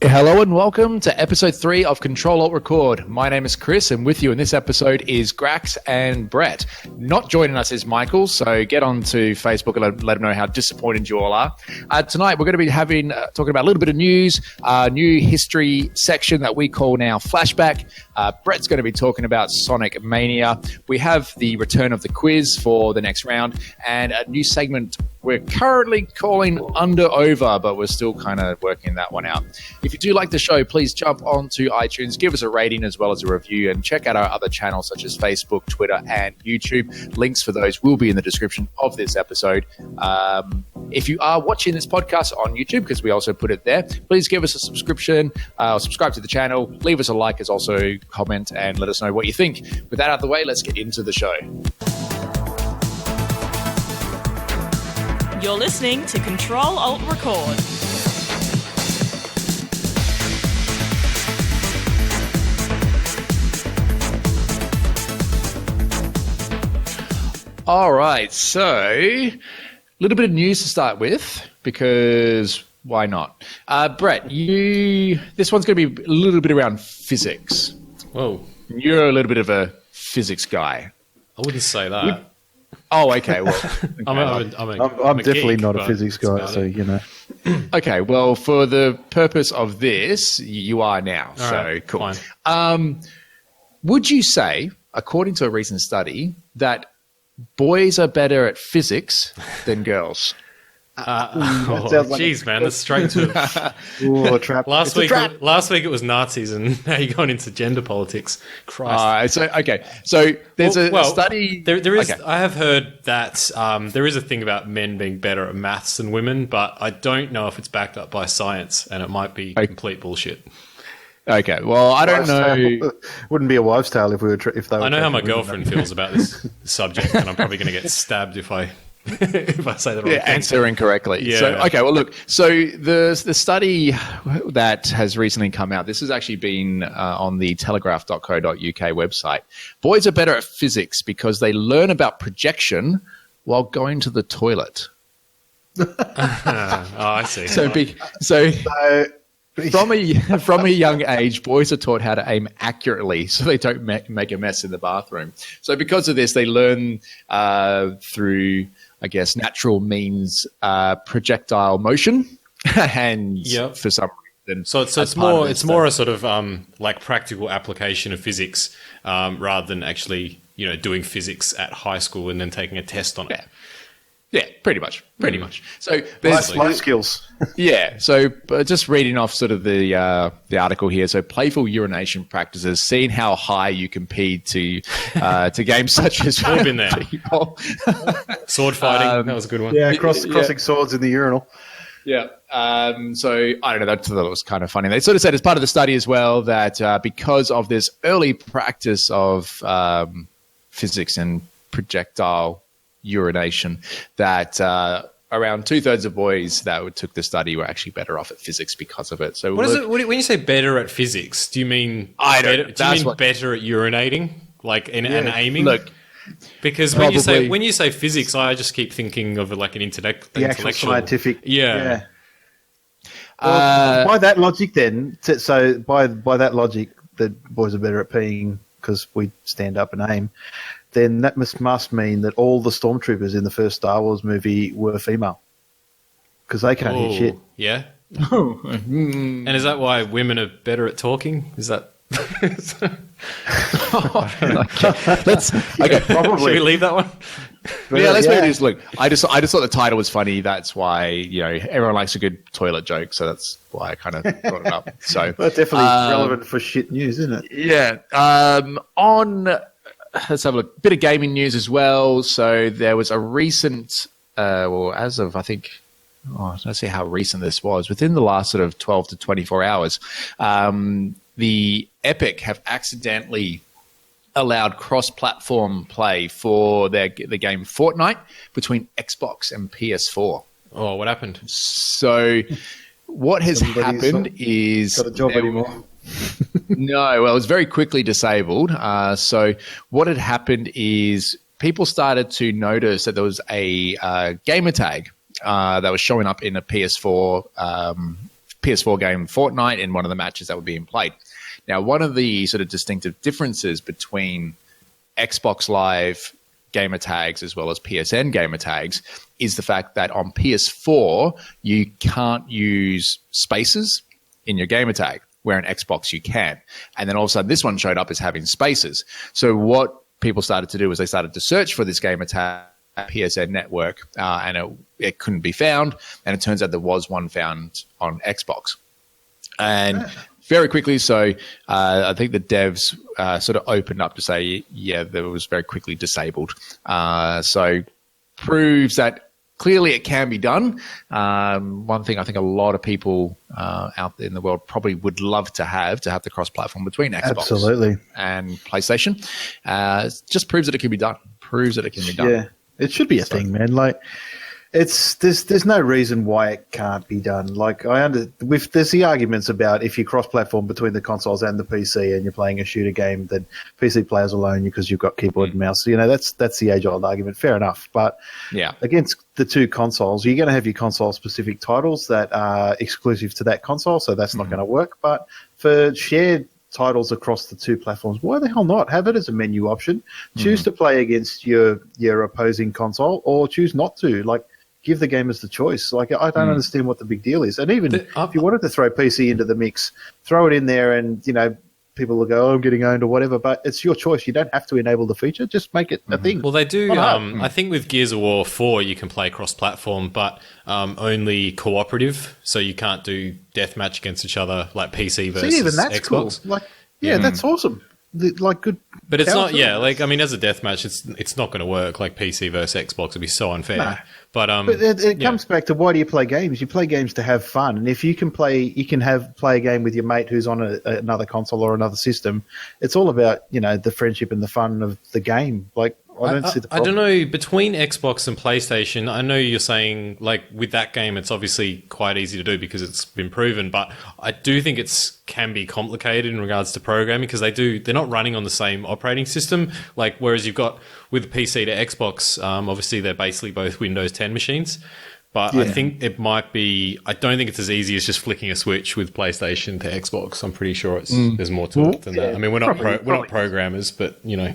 Hello and welcome to episode 3 of Control Alt Record. My name is Chris, and with you in this episode is Grax and Brett. Not joining us is Michael, so get on to Facebook and let him know how disappointed you all are. Tonight we're going to be talking about a little bit of news, new history section that we call now Flashback. Brett's going to be talking about Sonic Mania. We have the return of the quiz for the next round, and a new segment we're currently calling Under Over, but we're still kind of working that one out. If you do like the show, please jump onto iTunes, give us a rating as well as a review, and check out our other channels such as Facebook, Twitter, and YouTube. Links for those will be in the description of this episode. If you are watching this podcast on YouTube, because we also put it there, please give us a subscription, subscribe to the channel, leave us a like, as also comment, and let us know what you think. With that out of the way, let's get into the show. You're listening to Control Alt Record. All right, so a little bit of news to start with, because why not? Brett, this one's going to be a little bit around physics. Whoa. You're a little bit of a physics guy. I wouldn't say that. Oh, okay. Well, I'm definitely geek, not a physics guy, so you know. Okay, well, for the purpose of this, you are now. All so right, cool. fine. Would you say, according to a recent study, that boys are better at physics than girls? Jeez, man, that's straight to Ooh, a trap. last week it was Nazis, and now you're going into gender politics. Christ. So there's a study. There is. Okay. I have heard that there is a thing about men being better at maths than women, but I don't know if it's backed up by science, and it might be complete bullshit. Okay, well, I don't know. Wouldn't be a wives' tale if we were. If they were. I know how my women, girlfriend feels about this subject, and I'm probably going to get stabbed if I say the wrong thing. Answer incorrectly. Yeah. So, okay, well, look. So the study that has recently come out, this has actually been on the telegraph.co.uk website. Boys are better at physics because they learn about projection while going to the toilet. I see. From a young age, boys are taught how to aim accurately so they don't make a mess in the bathroom. So because of this, they learn through, I guess, natural means projectile motion, and for some reason, so it's more a sort of like practical application of physics rather than actually doing physics at high school and then taking a test on it. Yeah, pretty much. So there's life skills. Yeah. So just reading off sort of the article here. So playful urination practices, seeing how high you compete to games such as All been there. Sword fighting, that was a good one. Yeah, crossing swords in the urinal. Yeah. So I don't know. That was kind of funny. They sort of said as part of the study as well that because of this early practice of physics and projectile urination, that around 2/3 of boys that took the study were actually better off at physics because of it. So when you say better at physics, do you mean better at urinating, like in and aiming? Look, because when you say physics, I just keep thinking of like an intellectual, actual scientific. Yeah. Well, by that logic, then, so by that logic, the boys are better at peeing because we stand up and aim. Then that must mean that all the stormtroopers in the first Star Wars movie were female because they can't hear shit. Yeah. And is that why women are better at talking? Is that? Okay, probably. Should we leave that one? Let's move this. Look, I just thought the title was funny. That's why everyone likes a good toilet joke, so that's why I kind of brought it up. So well, definitely relevant for shit news, isn't it? Yeah. Let's have a look. Bit of gaming news as well. So there was a recent, as of I think, let's see how recent this was. Within the last sort of 12 to 24 hours, the Epic have accidentally allowed cross-platform play for the game Fortnite between Xbox and PS4. Oh, what happened? So what has happened is... Got a job anymore. No, well, it was very quickly disabled. So what had happened is people started to notice that there was a gamer tag that was showing up in a PS4 game Fortnite in one of the matches that were being played. Now, one of the sort of distinctive differences between Xbox Live gamer tags as well as PSN gamer tags is the fact that on PS4 you can't use spaces in your gamer tag, where on Xbox you can. And then all of a sudden this one showed up as having spaces. So what people started to do was they started to search for this gamer tag PSN network, and it couldn't be found. And it turns out there was one found on Xbox. And very quickly, so I think the devs sort of opened up to say, yeah, that was very quickly disabled. So proves that clearly it can be done. One thing I think a lot of people out there in the world probably would love to have the cross-platform between Xbox and PlayStation. Just proves that it can be done. Yeah, it should be a thing, man. Like, there's no reason why it can't be done. Like, there's the arguments about if you cross-platform between the consoles and the PC and you're playing a shooter game, then PC players alone because you've got keyboard and mouse. You know, that's the age-old argument. Fair enough. But against the two consoles, you're going to have your console-specific titles that are exclusive to that console, so that's not going to work. But for shared titles across the two platforms, why the hell not? Have it as a menu option. Choose to play against your opposing console or choose not to. Like, give the gamers the choice. Like, I don't understand what the big deal is. And even if you wanted to throw PC into the mix, throw it in there and, you know, people will go, oh, I'm getting owned or whatever, but it's your choice. You don't have to enable the feature. Just make it a thing. Well, they do. I think with Gears of War 4, you can play cross-platform, but only cooperative. So you can't do deathmatch against each other like PC versus even that's Xbox. Cool. Like, that's awesome. Like, good. But it's not, like, I mean, as a deathmatch, it's not going to work like PC versus Xbox. It'd be so unfair. No. But it comes back to, why do you play games? You play games to have fun. And if you can play a game with your mate who's on another console or another system. It's all about, you know, the friendship and the fun of the game. Like, I don't see the problem. I don't know, between Xbox and PlayStation, I know you're saying, like, with that game, it's obviously quite easy to do because it's been proven, but I do think can be complicated in regards to programming because they're not running on the same operating system. Like, whereas you've got with PC to Xbox, obviously they're basically both Windows 10 machines. But I think it might be. I don't think it's as easy as just flicking a switch with PlayStation to Xbox. I'm pretty sure there's more to it than that. I mean, we're not programmers, but you know,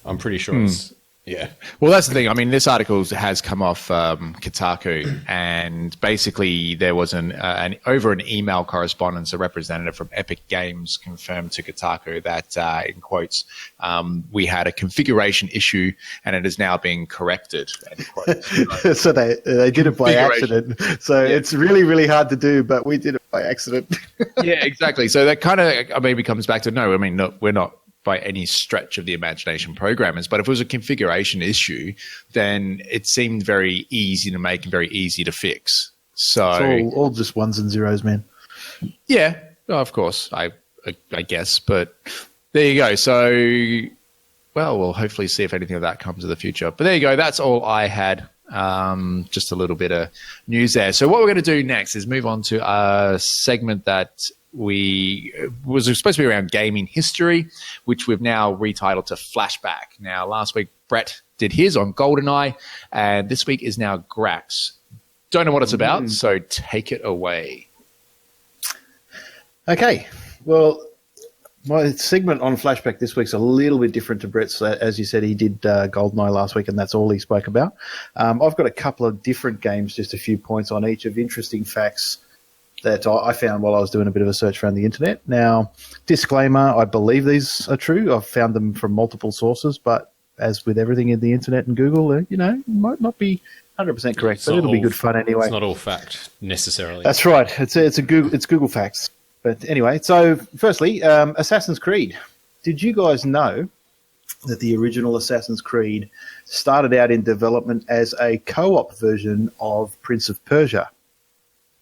I'm pretty sure it's. Yeah. Well, that's the thing. I mean, this article has come off Kotaku, and basically there was over an email correspondence, a representative from Epic Games confirmed to Kotaku that, in quotes, we had a configuration issue and it is now being corrected. End quotes. So they did it by accident. So it's really, really hard to do, but we did it by accident. Yeah, exactly. So that kind of maybe comes back to, no, I mean, no, we're not by any stretch of the imagination programmers, but if it was a configuration issue, then it seemed very easy to make and very easy to fix. So it's all just ones and zeros, man. Yeah, of course, I guess, but there you go. So, well, we'll hopefully see if anything of that comes in the future. But there you go. That's all I had. Just a little bit of news there. So what we're going to do next is move on to a segment that was supposed to be around gaming history, which we've now retitled to Flashback. Now, last week, Brett did his on GoldenEye, and this week is now Grax. Don't know what it's about, so take it away. Okay. Well, my segment on Flashback this week's a little bit different to Brett's. As you said, he did GoldenEye last week, and that's all he spoke about. I've got a couple of different games, just a few points on each of interesting facts that I found while I was doing a bit of a search around the internet. Now, disclaimer, I believe these are true. I've found them from multiple sources, but as with everything in the internet and Google, you know, might not be 100% correct, but it'll be good fun anyway. It's not all fact, necessarily. That's right. It's Google Facts. But anyway, so firstly, Assassin's Creed. Did you guys know that the original Assassin's Creed started out in development as a co-op version of Prince of Persia?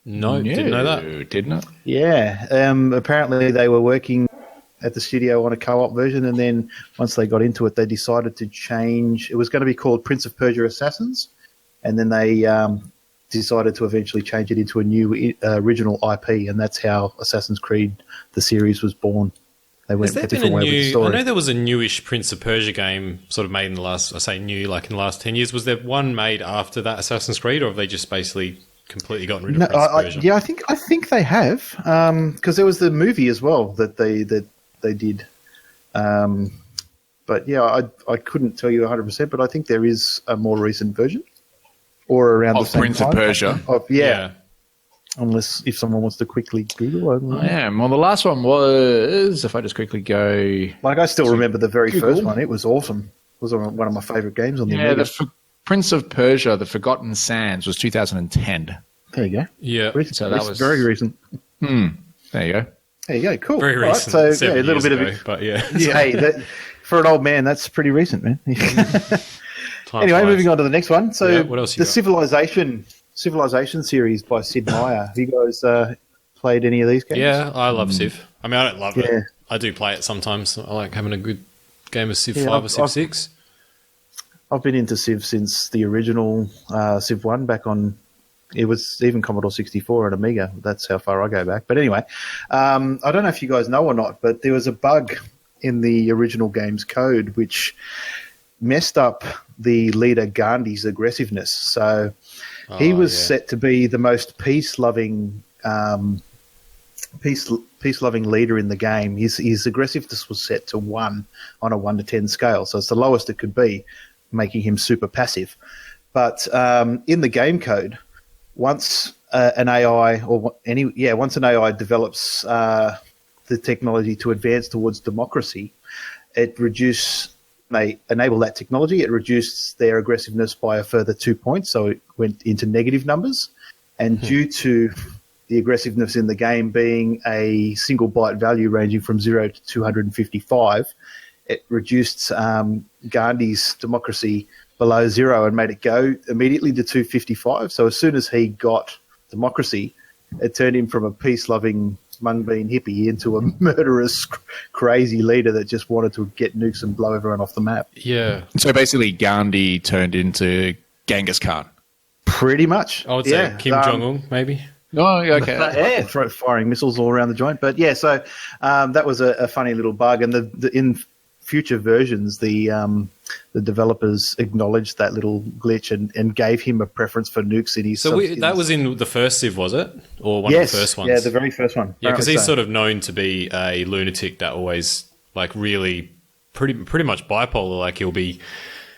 No, didn't know that. Didn't it? Yeah. Apparently they were working at the studio on a co-op version, and then once they got into it, they decided to change. It was going to be called Prince of Persia Assassins, and then they decided to eventually change it into a new original IP, and that's how Assassin's Creed, the series, was born. they went Has there a been different way with the I story. know there was a newish Prince of Persia game sort of made in the last, I say new, like in the last 10 years. Was there one made after that Assassin's Creed, or have they just basically completely gotten rid of Prince of Persia? Yeah, I think they have, because there was the movie as well that they did. But yeah, I couldn't tell you 100%, but I think there is a more recent version, or around the Of same Prince time. of Persia. Yeah. Unless if someone wants to quickly Google, I don't know. I am. Well, the last one was, if I just quickly go... Like I still remember the very Google. first one. It was awesome. It was one of my favourite games on the Yeah, Amiga. Prince of Persia, The Forgotten Sands was 2010. There you go. Yeah. Recent, So that was- very recent. There you go. There you go. Cool. Very All right, recent. so 7 yeah, a little years bit ago, of it. but yeah. Hey, for an old man, that's pretty recent, man. Time Anyway, flies. moving on to the next one. So, Yeah, what else you the got? Civilization series by Sid Meier. Have you guys played any of these games? Yeah, I love Civ. I mean, I don't love Yeah. it. I do play it sometimes. I like having a good game of Civ Yeah, 5 or Civ 6. I've been into Civ since the original Civ 1 back on. It was even Commodore 64 and Amiga. That's how far I go back. But anyway, I don't know if you guys know or not, but there was a bug in the original game's code which messed up the leader Gandhi's aggressiveness. So he was set to be the most peace-loving leader in the game. His aggressiveness was set to 1 on a 1 to 10 scale, so it's the lowest it could be, making him super passive. But in the game code, once an AI once an AI develops the technology to advance towards democracy, they enable that technology. It reduced their aggressiveness by a further 2 points, so it went into negative numbers. And due to the aggressiveness in the game being a single byte value ranging from 0 to 255, it reduced Gandhi's democracy below 0 and made it go immediately to 255. So as soon as he got democracy, it turned him from a peace-loving mung bean hippie into a murderous, crazy leader that just wanted to get nukes and blow everyone off the map. Yeah. So basically, Gandhi turned into Genghis Khan. Pretty much. I would say Kim Jong-un, maybe. Oh, okay. Yeah, firing missiles all around the joint. But yeah, so that was a funny little bug. And in future versions, the developers acknowledged that little glitch and gave him a preference for nukes in his. So that was in the first Civ, was it? Or one of the first ones? Yeah, the very first one. Yeah, because he's so. sort of known to be a lunatic that always, like, really pretty much bipolar. Like, he'll be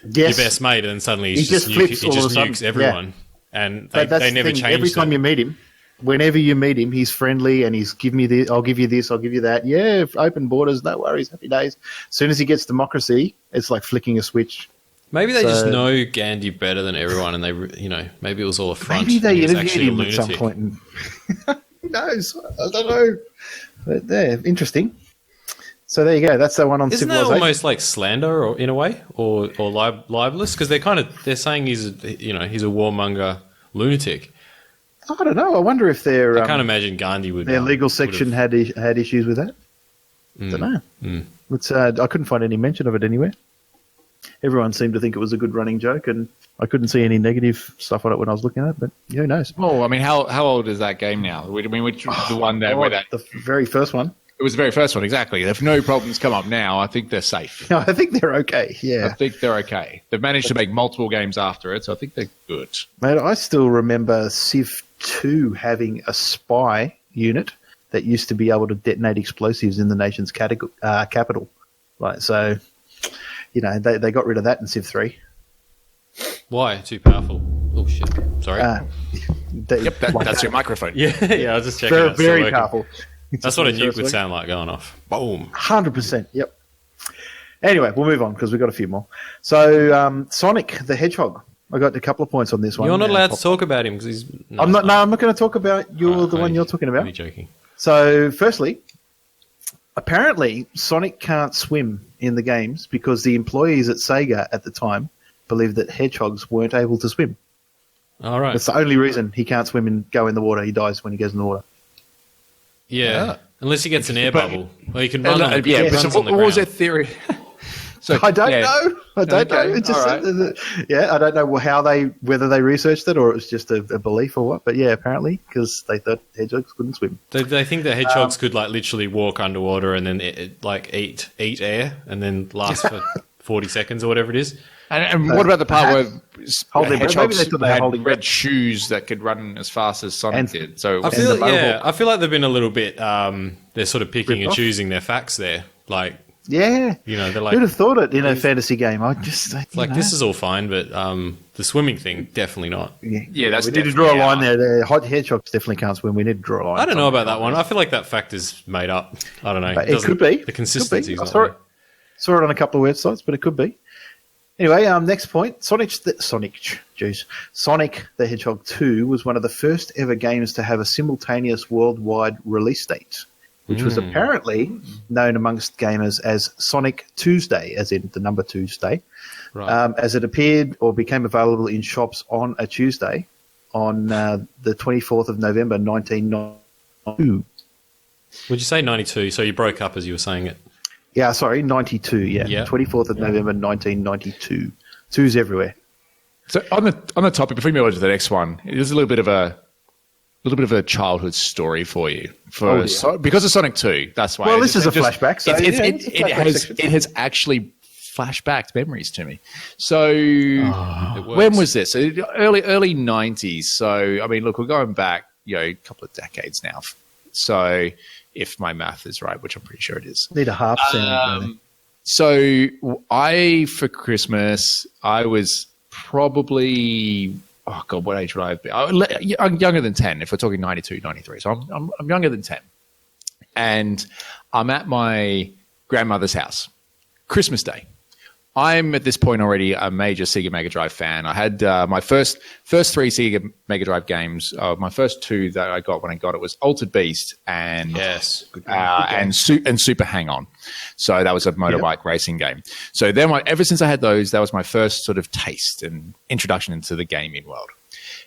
your best mate, and then suddenly he just nukes everyone. Yeah. And That's they the never thing. changed Every time it. you meet him, whenever you meet him, he's friendly and he's give me this, I'll give you this, I'll give you that. Yeah, open borders, no worries, happy days. As soon as he gets democracy, it's like flicking a switch. Maybe they just know Gandhi better than everyone, and they, maybe it was all a front. Maybe they and he was interviewed actually a him at some lunatic. point. And who knows? I don't know. But yeah, interesting. So there you go. That's the one on Isn't that Civilization. almost like slander, or in a way, or libelous? Because they're saying he's a warmonger lunatic. I don't know. I wonder if I can't imagine Gandhi would. their legal section had issues with that. I don't know. It's, I couldn't find any mention of it anywhere. Everyone seemed to think it was a good running joke, and I couldn't see any negative stuff on it when I was looking at it, but who knows? Well, I mean, how old is that game now? I mean, which the one that where that The very first one. it was the very first one, exactly. If no problems come up now, I think they're safe. No, I think they're okay. I Yeah. think they're okay. They've managed to make multiple games after it, so I think they're good. Mate, I still remember Civ 2 having a spy unit that used to be able to detonate explosives in the nation's capital. Like, so, they got rid of that in Civ 3. Why? Too powerful. Oh shit! Sorry. Yep, that's your microphone. yeah, I was just checking. Very, that's still very working. powerful. That's what a nuke would sound like going off. Boom. 100%. Yep. Anyway, we'll move on because we've got a few more. So, Sonic the Hedgehog. I got a couple of points on this one. You're not allowed to talk about him because he's. I'm not going to talk about the one you're talking about. I'm joking. So, firstly, apparently Sonic can't swim in the games because the employees at Sega at the time believed that hedgehogs weren't able to swim. All right. That's the only reason he can't swim and go in the water. He dies when he goes in the water. Yeah. Unless he gets an air But- bubble. Or he can run on the yeah, but so runs on the what was their ground. theory? So, I don't yeah, know. I don't know. Okay, It's just, all right. I don't know whether they researched it or it was just a belief or what. But yeah, apparently because they thought hedgehogs couldn't swim. They think that hedgehogs could like literally walk underwater and then like eat air and then last for 40 seconds or whatever it is. And what about the part where Holding- maybe hedgehogs they thought they were had holding red breath. shoes that could run as fast as Sonic And- did? So I the feel mohawk. I feel like they've been a little bit. They're sort of picking Ripped and off. choosing their facts there. Like Yeah, they're like who'd have thought it in a fantasy game? this is all fine, but the swimming thing definitely not. Yeah, that's we need to draw a definitely line out. there. The hot hedgehogs definitely can't swim. We need to draw a line. I don't know about that one. I feel like that fact is made up. I don't know. But it could be. The consistency. I saw it on a couple of websites, but it could be. Anyway, next point. Sonic the Hedgehog 2 was one of the first ever games to have a simultaneous worldwide release date, which was apparently known amongst gamers as Sonic Tuesday, as in the number Tuesday, Right. as it appeared or became available in shops on a Tuesday on the 24th of November, 1992. Would you say 92? So you broke up as you were saying it. Yeah, sorry, 92, yeah. Yeah. 24th of November, 1992. Twos everywhere. So on the topic, before we move on to the next one, there's a little bit of a childhood story for you because of Sonic 2. That's why. Well, this is a flashback, so it's a flashback section. It has actually flashbacked memories to me. So It works. when was this? Early 90s. So I mean, look, we're going back, a couple of decades now. So if my math is right, which I'm pretty sure it is. Need a harp sound. So for Christmas, I was probably, oh God, what age would I have been? I'm younger than 10, if we're talking 92, 93. So I'm younger than 10. And I'm at my grandmother's house, Christmas Day. I'm at this point already a major Sega Mega Drive fan. I had my first three Sega Mega Drive games. My first two that I got when I got it was Altered Beast and Yes. and Super Hang On. So that was a motorbike racing game. So then, ever since I had those, that was my first sort of taste and introduction into the gaming world.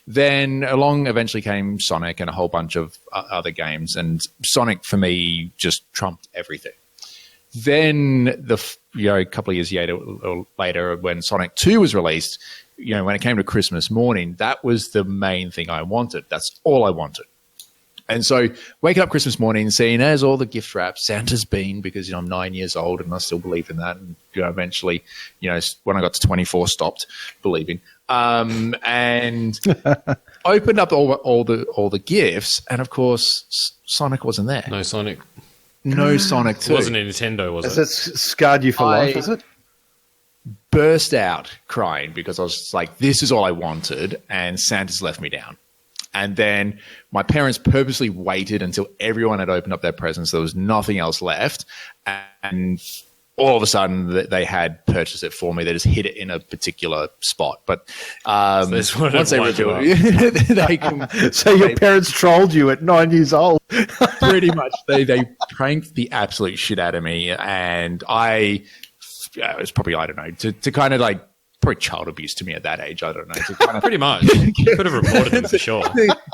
Then along eventually came Sonic and a whole bunch of other games, and Sonic for me just trumped everything. Then a couple of years later, when Sonic 2 was released, when it came to Christmas morning, that was the main thing I wanted. That's all I wanted. And so waking up Christmas morning, seeing there's all the gift wrap, Santa's been, because I'm 9 years old and I still believe in that. And eventually, when I got to 24, stopped believing. And opened up all the gifts, and of course, Sonic wasn't there. No Sonic. No Sonic It 2. wasn't a Nintendo, was Has it? it scarred you for life, is it? Burst out crying because I was just like, this is all I wanted, and Santa's left me down. And then my parents purposely waited until everyone had opened up their presents. There was nothing else left. And all of a sudden, they had purchased it for me. They just hid it in a particular spot. But that's what once they it revealed was. it, So your parents trolled you at 9 years old. pretty much they pranked the absolute shit out of me. And it was probably, I don't know, to kind of like, probably child abuse to me at that age. I don't know. To kind of, Pretty much. You could have reported them for sure.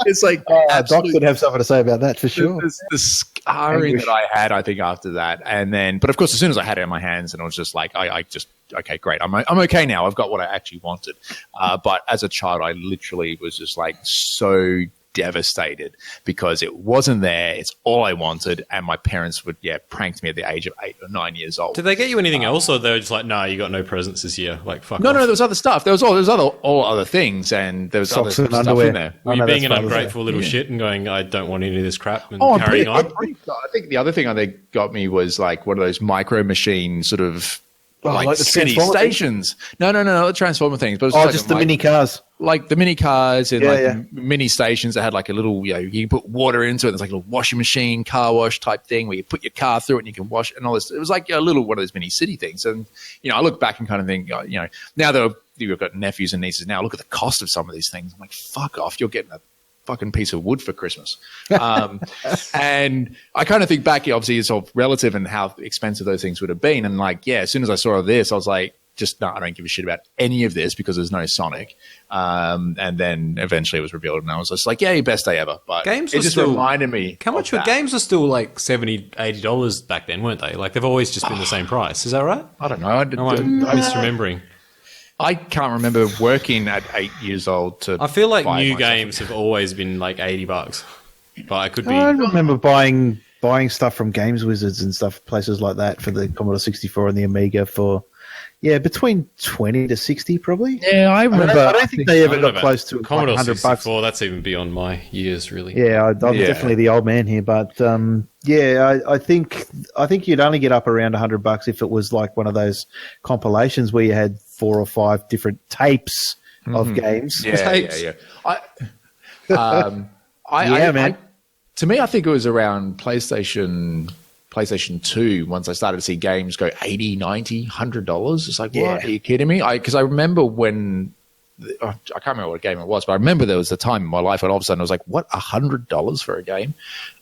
it's like Doc absolute would have something to say about that for sure. the scarring Anguish. that I had, I think, after that. And then, but of course, as soon as I had it in my hands, and I was just like, okay, great. I'm okay now. I've got what I actually wanted. But as a child, I literally was just like so devastated because it wasn't there. It's all I wanted. And my parents would, pranked me at the age of 8 or 9 years old. Did they get you anything else, or they were just like, "No, you got no presents this year"? Like, fuck. No, off. there was other stuff. There was all other things, and there was Socks other and stuff underwear. in there. Were I you know being that's an Father's Day. ungrateful little shit and going, "I don't want any of this crap," and I carrying on? think the other thing they got me was like one of those micro machine sort of like the city Transformer thing? stations. No, the Transformer things. But it was Oh, like just the mini cars. like the mini cars and Yeah. the mini stations that had like a little, you can put water into it. There's like a little washing machine, car wash type thing where you put your car through it and you can wash it and all this. It was like a little one of those mini city things. And, I look back and kind of think, now that you've got nephews and nieces now, look at the cost of some of these things. I'm like, fuck off. You're getting a fucking piece of wood for Christmas. And I kind of think back, obviously it's all relative and how expensive those things would have been. And like, as soon as I saw this, I was like, just no, I don't give a shit about any of this because there's no Sonic. And then eventually it was revealed, and I was just like, yeah, best day ever. But Games it were just still- reminded me. How much of were that. games were still like $70, $80 back then, weren't they? Like they've always just been the same price. Is that right? I don't know. I, Am I misremembering? I can't remember working at 8 years old to. I feel like buy new myself games have always been like $80, but I could be. I remember buying stuff from Games Wizards and stuff, places like that, for the Commodore 64 and the Amiga for, between 20 to 60 probably. Yeah, I remember. I don't think they I ever don't know got about close to like Commodore 100 64. bucks. That's even beyond my years, really. Yeah, I'm Yeah. definitely the old man here, but I think you'd only get up around $100 if it was like one of those compilations where you had 4 or 5 different tapes of games. Yeah, Tapes. yeah. Man. To me, I think it was around PlayStation 2 once I started to see games go $80, $90, $100. It's like, Yeah. what? Are you kidding me? Because I remember when I can't remember what game it was, but I remember there was a time in my life when all of a sudden I was like, what, $100 for a game?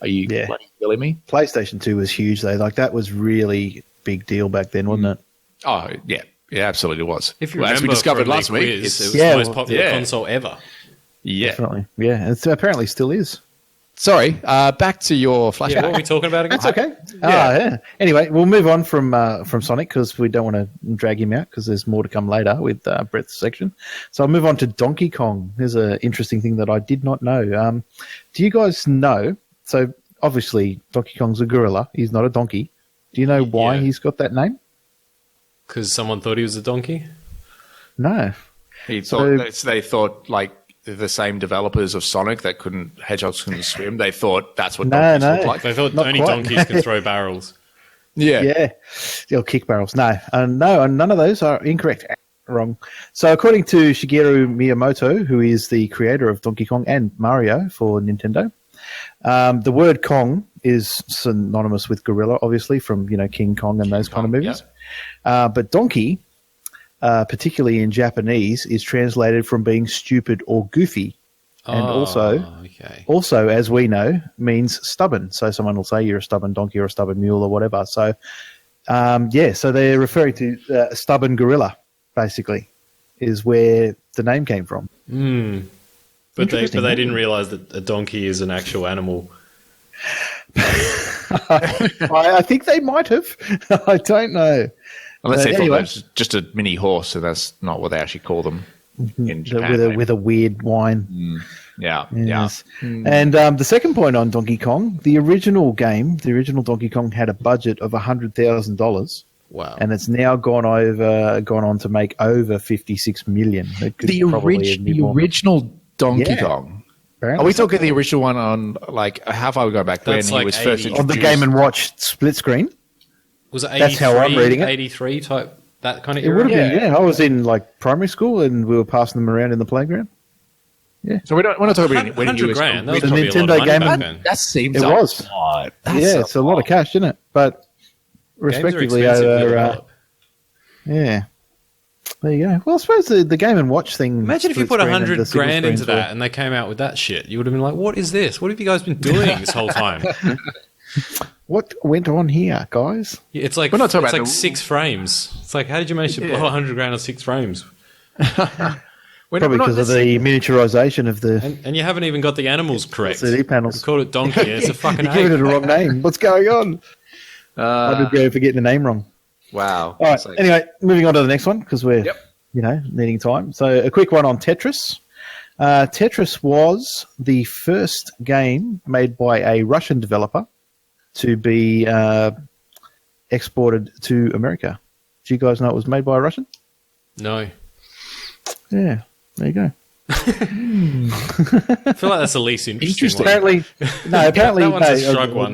Are you bloody killing me? PlayStation 2 was huge though. Like that was really big deal back then, wasn't it? Oh, yeah. Yeah, absolutely was. If you Well, as we remember discovered from the last week, quiz, it was Yeah, the most popular yeah. console ever. yeah. Definitely. Yeah, it apparently still is. Sorry, back to your flashback. Yeah, what are we talking about again? That's okay. Yeah. Anyway, we'll move on from Sonic because we don't want to drag him out because there's more to come later with Brett's section. So I'll move on to Donkey Kong. Here's an interesting thing that I did not know. Do you guys know? So obviously Donkey Kong's a gorilla. He's not a donkey. Do you know why Yeah. he's got that name? Because someone thought he was a donkey? No. He thought they thought like the same developers of Sonic that hedgehogs couldn't swim. They thought that's what donkeys look like. They thought Not only quite. donkeys can throw barrels. Yeah, they'll kick barrels. No, none of those are incorrect. Wrong. So according to Shigeru Miyamoto, who is the creator of Donkey Kong and Mario for Nintendo, the word Kong is synonymous with gorilla, obviously, from King Kong and those kind of movies. But donkey, particularly in Japanese, is translated from being stupid or goofy. And also, as we know, means stubborn. So someone will say you're a stubborn donkey or a stubborn mule or whatever. So, so they're referring to a stubborn gorilla, basically, is where the name came from. But they Interesting, didn't realize that a donkey is an actual animal. I think they might have. I don't know. Unless they anyway. thought it was just a mini horse, so that's not what they actually call them in Japan. With a weird whine. Yeah. Yes. And the second point on Donkey Kong, the original Donkey Kong had a budget of $100,000. Wow. And it's now gone on to make over $56 million. It could probably be more. original Donkey Yeah. Kong. Apparently Are we so. talking the original one on like how far we go back when That's he like was first 80. on the introduced? Game and Watch split screen? Was it 83, That's how I'm reading it. 83 type, that kind of It era? would have been, yeah. I was in like primary school and we were passing them around in the playground. So we're not talking about when he 100 was grand. That was The probably a lot Nintendo of money game back and- then. that seems It a was. lot. Yeah, it's a lot of cash, isn't it? But Games are respectively expensive to over, develop. yeah. There you go. Well, I suppose the Game and Watch thing. Imagine if you split put screen and the 100 single grand into screens were- that and they came out with that shit. You would have been like, what is this? What have you guys been doing this whole time? What went on here, guys? It's like, We're not talking it's about like the- 6 frames. It's like, how did you manage to blow 100 grand on 6 frames? Probably because of the miniaturization of the And you haven't even got the animals correct. CD You panels. called it donkey and it's a fucking You're giving it ape. a wrong name. What's going on? I did go for getting the name wrong. Wow. All right. It's like- Anyway, moving on to the next one because we're Yep. needing time. So a quick one on Tetris. Tetris was the first game made by a Russian developer to be exported to America. Do you guys know it was made by a Russian? No. Yeah. There you go. I feel like that's the least interesting one. Apparently, That one's a shrug one.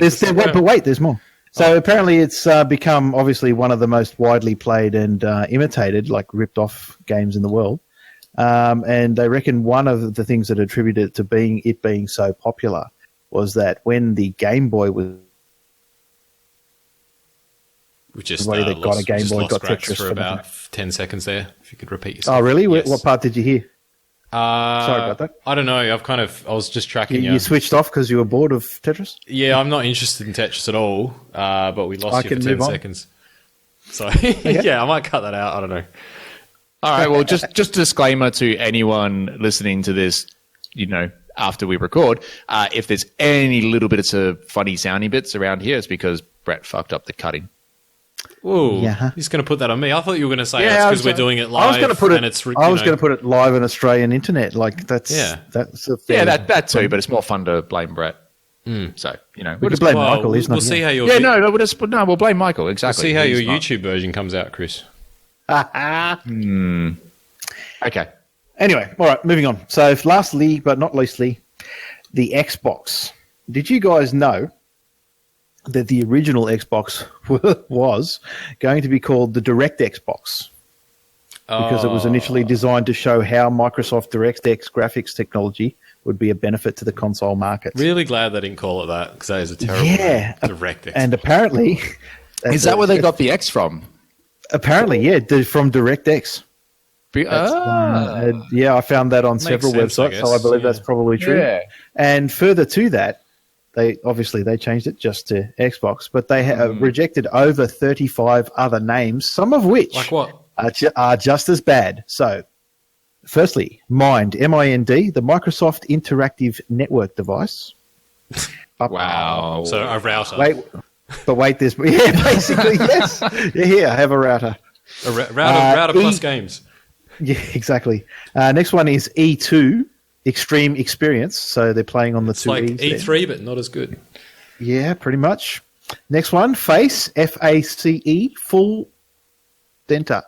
But wait, there's more. So apparently, it's become obviously one of the most widely played and imitated, like ripped off games in the world. And they reckon one of the things that attributed it to being so popular was that when the Game Boy was We just Everybody that got a lost, Game just Boy lost got Grax Tetris for for about 10 seconds there. If you could repeat yourself. oh really? Yes. What part did you hear? Sorry about that. I don't know. I was just tracking you. You switched off because you were bored of Tetris. Yeah, I'm not interested in Tetris at all. But we lost I you for can 10 move on. seconds. So yeah, I might cut that out. I don't know. All right. Well, just disclaimer to anyone listening to this, after we record, if there's any little bits of funny sounding bits around here, it's because Brett fucked up the cutting. Whoa, Yeah. he's going to put that on me. I thought you were going to say Yeah, that's I because was- we're doing it live. I was going to put it. and it's, I was going to put it live on Australian internet. Like that's Yeah. That's a Yeah, fair- that too. But it's more fun to blame Brett. So We we'll could just blame Well, Michael. He's we'll not see here. how your we'll blame Michael. we'll Exactly. see how your He's not. YouTube version comes out, Chris. Okay. Anyway, all right, moving on. So, lastly, but not leastly, the Xbox. Did you guys know that the original Xbox was going to be called the Direct Xbox? Because it was initially designed to show how Microsoft DirectX graphics technology would be a benefit to the console market. Really glad they didn't call it that because that is a terrible direct. And apparently, Is that where they got the X from? Apparently, yeah, from DirectX. Yeah, I found that on several sense, I websites, so I guess, believe yeah. that's probably true. Yeah. And further to that, they changed it just to Xbox, but they have rejected over 35 other names, some of which Like what? are just as bad. So, firstly, Mind, M-I-N-D, the Microsoft Interactive Network device. Wow. So a router. Wait, this, yeah, basically, yes. Yeah, here, I have a router. A router plus E- games. Yeah, exactly. Next one is E2, Extreme Experience. So they're playing on the It's two like E's there. E3, but not as good. Yeah, pretty much. Next one, Face, F-A-C-E, Full Denta.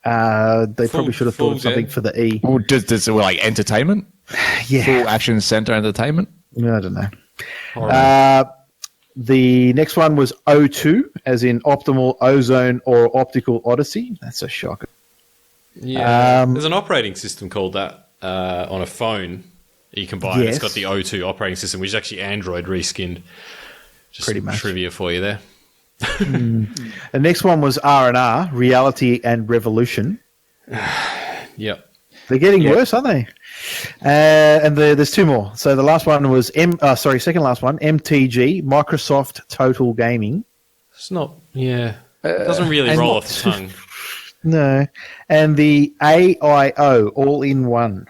They probably should have thought of something Den. for the E. Well, does it like entertainment? Yeah, Full Action Center Entertainment? I don't know. The next one was O2, as in Optimal Ozone or Optical Odyssey. That's a shocker. Yeah. There's an operating system called that on a phone you can buy. Yes. It's got the O2 operating system, which is actually Android reskinned. Just Pretty some much. trivia for you there. The next one was R&R, Reality and Revolution. Yep. They're getting worse, aren't they? And there's two more. So the last one was second last one, MTG, Microsoft Total Gaming. It's not, yeah. It doesn't really and roll what- off the tongue. No. And the AIO, all in one.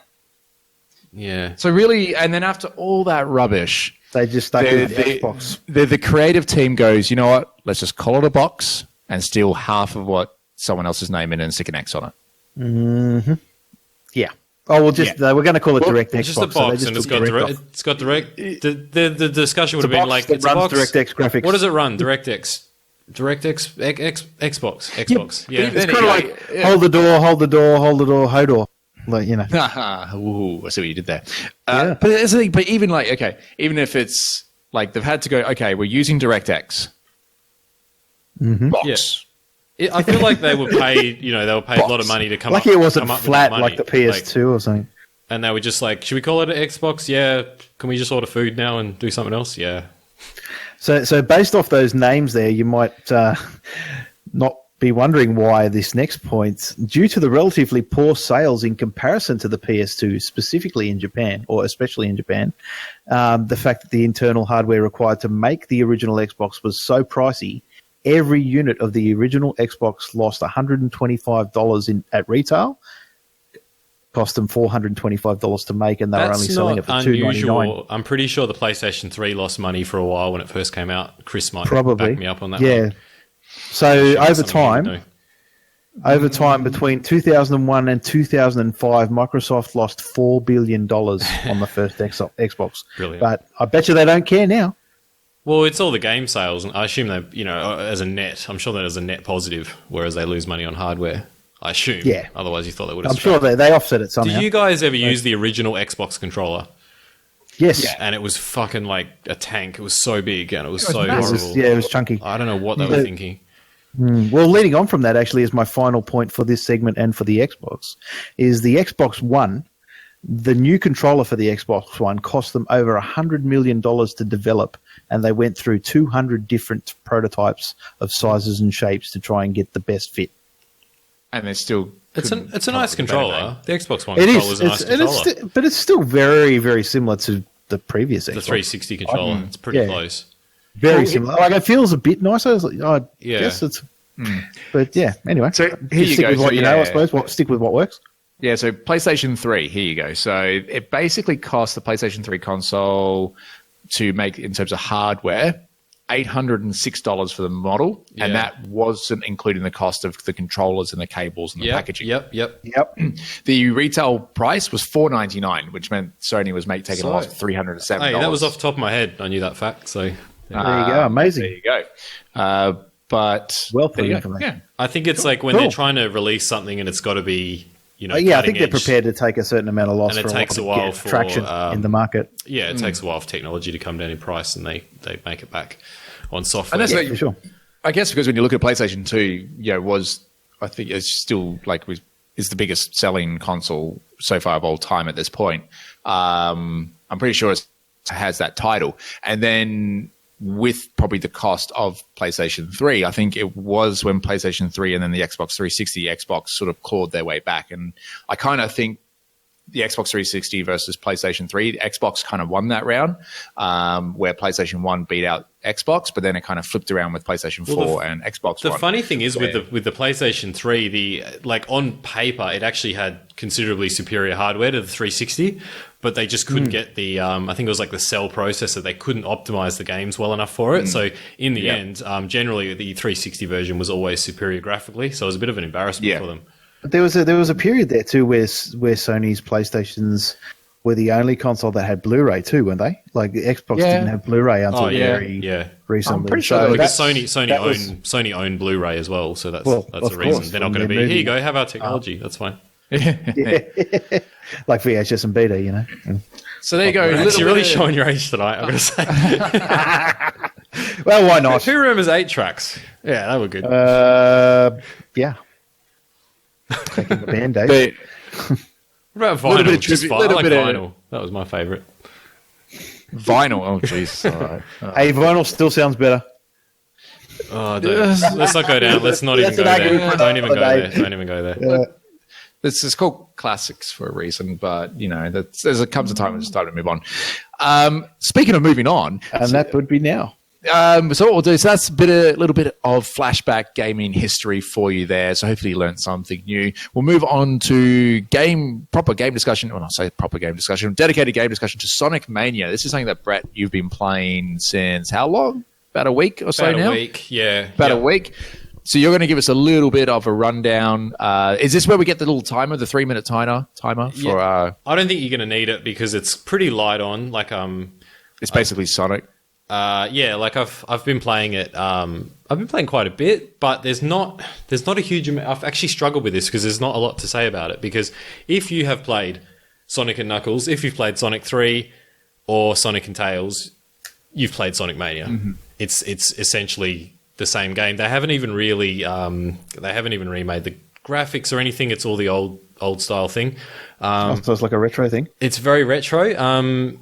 Yeah. So really, and then after all that rubbish, They just stuck the, with the Xbox. the creative team goes, you know what? Let's just call it a box and steal half of what someone else's name in and stick an X on it. Yeah. Oh, we're going to call it Direct It's Xbox. just a so they box, just and it's took got direct direct. off. It's got direct. The discussion would have It's a been box like, that it's a runs box. DirectX graphics. What does it run? DirectX. DirectX. Xbox. Yeah. It's kind of like hold the door, Hodor. Like, you know. Ooh, I see what you did there. Yeah. But it's the thing, but even like, okay, even if it's like they've had to go, okay, we're using DirectX. Box. I feel like they were paid. You know, they were paid a lot of money to come. Like up, it wasn't come up with flat that like the money. PS2 or something. And they were just like, should we call it an Xbox? Yeah. Can we just order food now and do something else? Yeah. So based off those names there, you might not be wondering why this next point, due to the relatively poor sales in comparison to the PS2, specifically in Japan, or especially in Japan, the fact that the internal hardware required to make the original Xbox was so pricey, every unit of the original Xbox lost $125 at retail, cost them $425 to make, and they were only That's selling not it for $299. unusual. I'm pretty sure the PlayStation 3 lost money for a while when it first came out. Chris might Probably. back me up on that. Yeah. one. So over Something you time, know. Over time, between 2001 and 2005, Microsoft lost $4 billion on the first Xbox. Brilliant. But I bet you they don't care now. Well, it's all the game sales, and I assume they, you know, as a net, I'm sure that is a net positive, whereas they lose money on hardware. I assume. Yeah. Otherwise, you thought they would have. I'm sure they offset it somehow. Did you guys ever use the original Xbox controller? Yes. And it was fucking like a tank. It was so big and it was so It was, horrible. it was chunky. I don't know what they were thinking. Well, leading on from that, actually, is my final point for this segment and for the Xbox, is the Xbox One. The new controller for the Xbox One cost them over $100 million to develop, and they went through 200 different prototypes of sizes and shapes to try and get the best fit. And they're still. It's a nice controller. The Xbox One It controller is, is a nice controller. but it's still very, very similar to the previous Xbox. The 360 controller. It's pretty Yeah. close. Very similar. Like, it feels a bit nicer. I Yeah. guess it's But yeah, anyway. So here you stick go. with what So, you know, I yeah. suppose. Stick with what works. Yeah, so PlayStation 3, here you go. So it basically costs the PlayStation 3 console to make, in terms of hardware, $806 for the model, and Yeah. that wasn't including the cost of the controllers and the cables and the packaging. Yep. Yep. The retail price was $499, which meant Sony was taking off $307. Hey, that was off the top of my head. I knew that fact. So There you go. Amazing. There you go. But Well put there you go. information. Yeah. I think it's like when Cool. they're trying to release something and it's got to be, Yeah, I cutting think they're edge. prepared to take a certain amount of loss And it for takes a a while to while get for, traction in the market. Yeah, it takes a while for technology to come down in price, and they make it back on software. And that's Yeah, like, for sure. I guess because when you look at PlayStation 2, I think it's still is the biggest selling console so far of all time at this point. I'm pretty sure it has that title. And then with probably the cost of PlayStation 3, I think it was when PlayStation 3 and then the Xbox 360, Xbox sort of clawed their way back. And I kind of think the Xbox 360 versus PlayStation 3, Xbox kind of won that round, where PlayStation 1 beat out Xbox, but then it kind of flipped around with PlayStation 4 and Xbox The One. funny thing is with the PlayStation 3, on paper it actually had considerably superior hardware to the 360, but they just couldn't get the I think it was like the cell processor. They couldn't optimize the games well enough for it. So in the end, generally the 360 version was always superior graphically. So it was a bit of an embarrassment for them. But there was a period there too where Sony's PlayStations were the only console that had Blu-ray too, weren't they? Like the Xbox didn't have Blu-ray until very recently. I'm pretty sure So Because that's- Sony owned Blu-ray as well, so that's Well, the of reason course, they're not from going to their be. Here you movie. go, have our technology. That's fine. like VHS and Beta, you know. So there you go. Max, you're really showing your age tonight. I'm going to say. Well, why not? Who remembers 8 tracks? Yeah, they were good. Yeah. Taking the Band-Aid. But What about little vinyl? bit of Just tribute- vinyl. I little like bit of- vinyl. That was my favourite. vinyl. Oh, jeez. All right. Hey, vinyl still sounds better. Oh, let's not go down. Let's not even That's go an argument there. for Don't even go another there. day. Don't even go there. This is called classics for a reason, but there's comes a time when it's time to move on. Speaking of moving on, And that would be now. so what we'll do is that's a little bit of flashback gaming history for you there. So hopefully you learned something new. We'll move on to proper game discussion. When I say proper game discussion, dedicated game discussion to Sonic Mania. This is something that Brett, you've been playing since how long? About a week or so About now. a week, yeah. About Yep. a week. So you're going to give us a little bit of a rundown. Is this where we get the little timer, the 3-minute timer for? Yeah. I don't think you're going to need it because it's pretty light on. Like It's basically Sonic. I've been playing it. I've been playing quite a bit, but there's not a huge amount. I've actually struggled with this because there's not a lot to say about it. Because if you have played Sonic and Knuckles, if you've played Sonic 3 or Sonic and Tails, you've played Sonic Mania. Mm-hmm. It's essentially the same game. They haven't even really remade the graphics or anything. It's all the old style thing. So it's like a retro thing. It's very retro.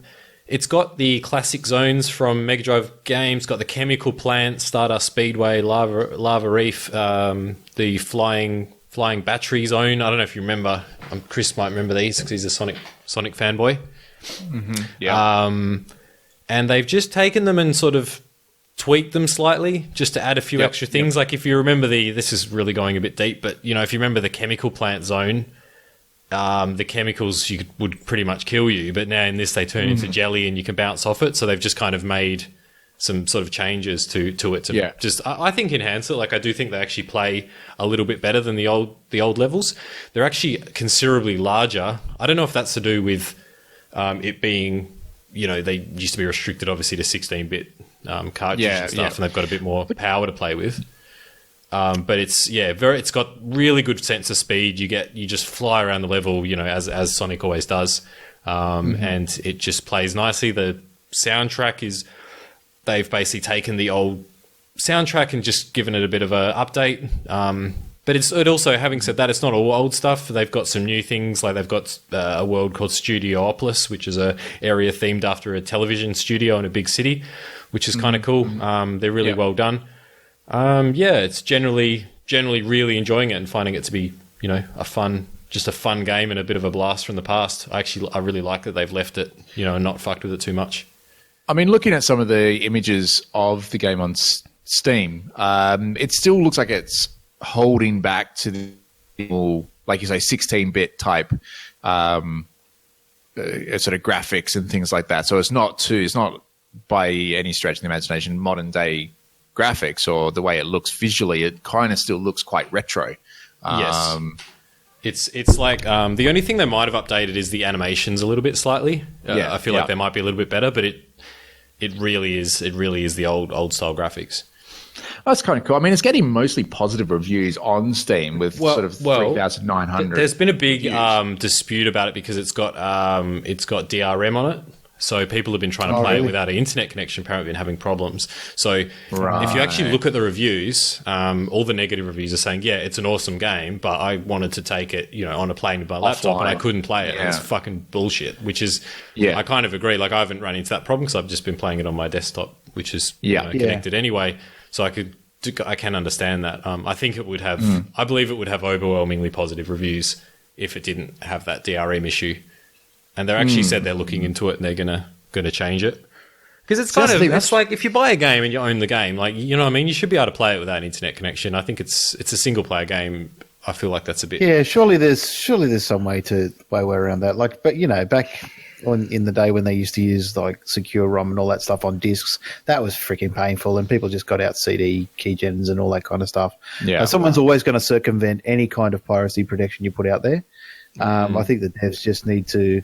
It's got the classic zones from Mega Drive games. Got the Chemical Plant, Stardust Speedway, Lava Reef, the flying battery zone. I don't know if you remember. Chris might remember these because he's a Sonic fanboy. Mm-hmm. Yeah. And they've just taken them and sort of tweaked them slightly just to add a few extra things. Like if you remember this is really going a bit deep, but if you remember the Chemical Plant zone, the chemicals would pretty much kill you, but now in this they turn into jelly and you can bounce off it. So they've just kind of made some sort of changes to it to just I think enhance it. Like I do think they actually play a little bit better than the old levels. They're actually considerably larger. I don't know if that's to do with it being they used to be restricted obviously to 16-bit cartridges and stuff, and they've got a bit more power to play with. But it's got really good sense of speed. You just fly around the level, as Sonic always does, and it just plays nicely. The soundtrack they've basically taken the old soundtrack and just given it a bit of a update. But it also, having said that, it's not all old stuff. They've got some new things, like they've got a world called Studiopolis, which is a area themed after a television studio in a big city, which is kind of cool. They're really well done. It's generally really enjoying it and finding it to be, a fun game and a bit of a blast from the past. I really like that they've left it, and not fucked with it too much. I mean, looking at some of the images of the game on Steam, it still looks like it's holding back to the, like you say, 16-bit type sort of graphics and things like that. So it's not by any stretch of the imagination modern day graphics or the way it looks visually. It kind of still looks quite retro. Yes. It's like the only thing they might have updated is the animations a little bit slightly. I feel like they might be a little bit better, but it really is the old style graphics. That's kind of cool. I mean, it's getting mostly positive reviews on Steam with sort of 3,900. There's been a big dispute about it because it's got DRM on it. So people have been trying to play it without an internet connection, apparently been having problems. So if you actually look at the reviews, all the negative reviews are saying, yeah, it's an awesome game, but I wanted to take it, on a plane with my laptop and I couldn't play it. Yeah. It's fucking bullshit, which is, I kind of agree. Like, I haven't run into that problem because I've just been playing it on my desktop, which is connected anyway. So I can understand that. I think it would have, I believe it would have overwhelmingly positive reviews if it didn't have that DRM issue. And they're actually said they're looking into it and they're gonna change it. Because it's kind of, it's like if you buy a game and you own the game, like, you know what I mean? You should be able to play it without an internet connection. I think it's a single player game. I feel like that's a bit. Yeah, surely there's some way around that. Like, but back in the day when they used to use like secure ROM and all that stuff on discs, that was freaking painful, and people just got out CD keygens and all that kind of stuff. Yeah, someone's always going to circumvent any kind of piracy protection you put out there. I think the devs just need to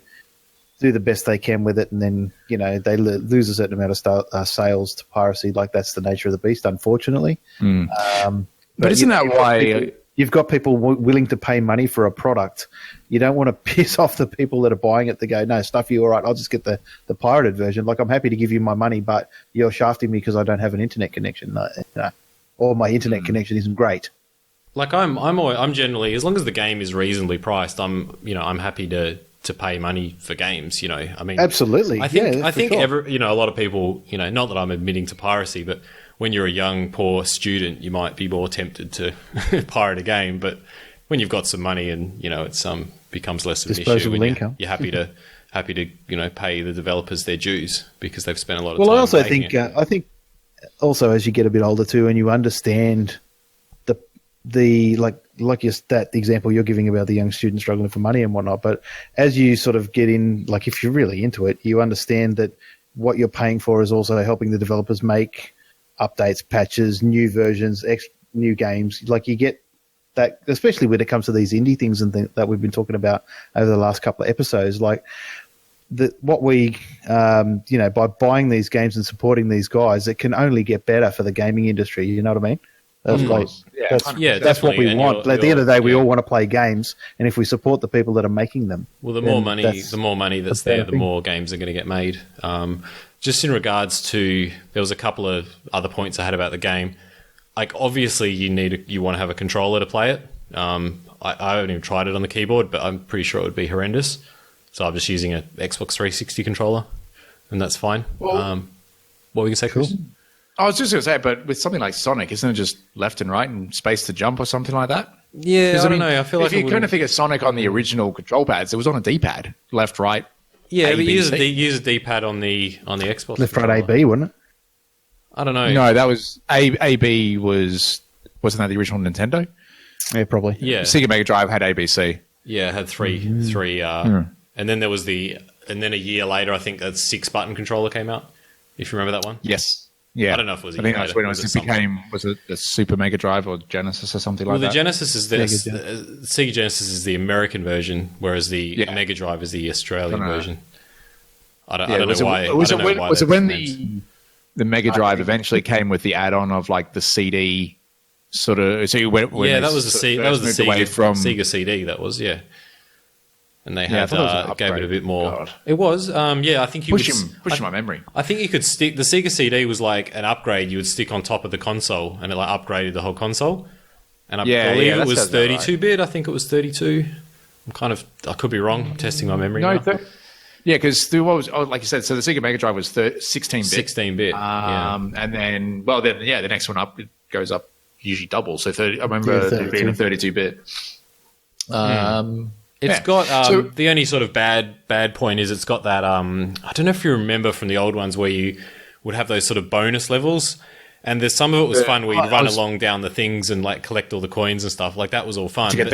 do the best they can with it, and then they lose a certain amount of sales to piracy. Like, that's the nature of the beast, unfortunately. But isn't that why you've got people willing to pay money for a product? You don't want to piss off the people that are buying it. They go, no, stuff you, all right, I'll just get the pirated version. Like, I'm happy to give you my money, but you're shafting me because I don't have an internet connection, or my internet connection isn't great. Like, I'm generally, as long as the game is reasonably priced, I'm happy to pay money for games. I mean, absolutely. I think sure. A lot of people, not that I'm admitting to piracy, but when you're a young, poor student, you might be more tempted to pirate a game. But when you've got some money and it's becomes less of an issue, when you're happy to pay the developers their dues because they've spent a lot of time. Well, I also think also as you get a bit older too, and you understand the example you're giving about the young student struggling for money and whatnot, but as you sort of get in, like, if you're really into it, you understand that what you're paying for is also helping the developers make updates, patches, new versions, new games. Like, you get that, especially when it comes to these indie things and that we've been talking about over the last couple of episodes. Like, what we, by buying these games and supporting these guys, it can only get better for the gaming industry. You know what I mean? That's that's what we want. At the end of the day, we all want to play games, and if we support the people that are making them, well, the more money that's there, the more games are going to get made. Just in regards to, there was a couple of other points I had about the game. Like, obviously, you want to have a controller to play it. I haven't even tried it on the keyboard, but I'm pretty sure it would be horrendous. So I'm just using an Xbox 360 controller, and that's fine. Well, what were you going to say, Chris? I was just going to say, but with something like Sonic, isn't it just left and right and space to jump or something like that? Yeah, I don't know. I feel like if you kind of think of Sonic on the original control pads, it was on a D-pad, left, right. Yeah, but you use a D-pad on the Xbox. Left, right, AB, wasn't it? I don't know. No, that was AB. Wasn't that the original Nintendo? Yeah, probably. Yeah, Sega Mega Drive had ABC. Yeah, it had three. And then there was and then a year later, I think that 6-button controller came out. If you remember that one. Yes. Yeah, I don't know if it was. I think that's when it became. Was it the Super Mega Drive or Genesis or something like that? Well, the Genesis is Sega Genesis is the American version, whereas the Mega Drive is the Australian version. I don't know why. Was it when the Mega Drive eventually came with the add-on of like the CD sort of? So you went. That was the Sega away from Sega CD. That was And they had gave it a bit more. God. It was, I think you pushing my memory. I think you could stick the Sega CD was like an upgrade. You would stick on top of the console, and it like upgraded the whole console. And I believe it was 32-bit. Right. I think it was 32. I could be wrong. I'm testing my memory. No, because what was like you said? So the Sega Mega Drive was 16-bit. 16-bit. And then the next one up, it goes up usually double. So 30. I remember it being a 32-bit. It's got the only sort of bad point is it's got that I don't know if you remember from the old ones where you would have those sort of bonus levels, And there's some of it was fun where you'd run along down the things and like collect all the coins and stuff. Like that was all fun. To get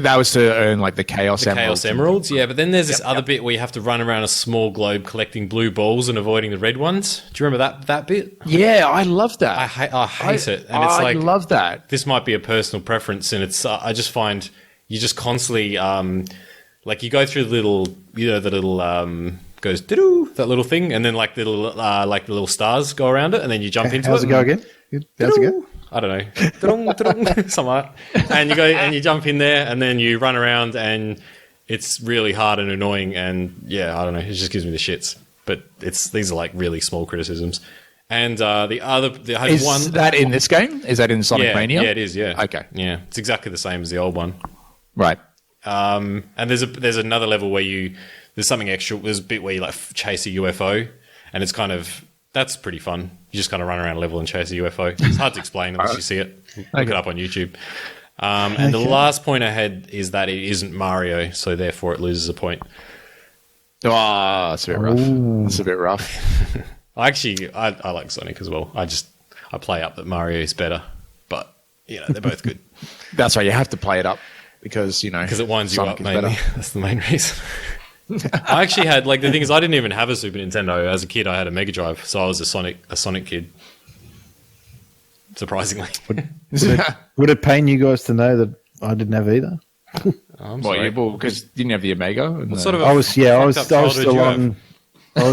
that was to earn like the Chaos Emeralds. Chaos Emeralds, yeah. But then there's this other bit where you have to run around a small globe collecting blue balls and avoiding the red ones. Do you remember that bit? Yeah, I love that. I hate it. And I love that. This might be a personal preference, and it's I just find you just constantly like you go through the little goes doo that little thing, and then like the little stars go around it, and then you jump into it. How's it go again? How's it go? I don't know. Something like that. And you go and you jump in there, and then you run around, and it's really hard and annoying. And yeah, I don't know. It just gives me the shits. But these are like really small criticisms. And is that in this game? Is that in Sonic Mania? Yeah, it is. Yeah. Okay. Yeah, it's exactly the same as the old one. Right. And there's another level where there's something extra. There's a bit where you like chase a UFO, and it's that's pretty fun. You just kind of run around a level and chase a UFO. It's hard to explain unless you see it. Look it up on YouTube. And the last point I had is that it isn't Mario, so therefore it loses a point. Oh, that's a bit rough. That's a bit rough. I like Sonic as well. I play up that Mario is better, but they're both good. That's right. You have to play it up because it winds Sonic you up mainly. That's the main reason. I actually had the thing is I didn't even have a Super Nintendo as a kid. I had a Mega Drive, so I was a Sonic kid. Surprisingly, would it pain you guys to know that I didn't have either? I'm sorry, because you didn't have the Amiga. I was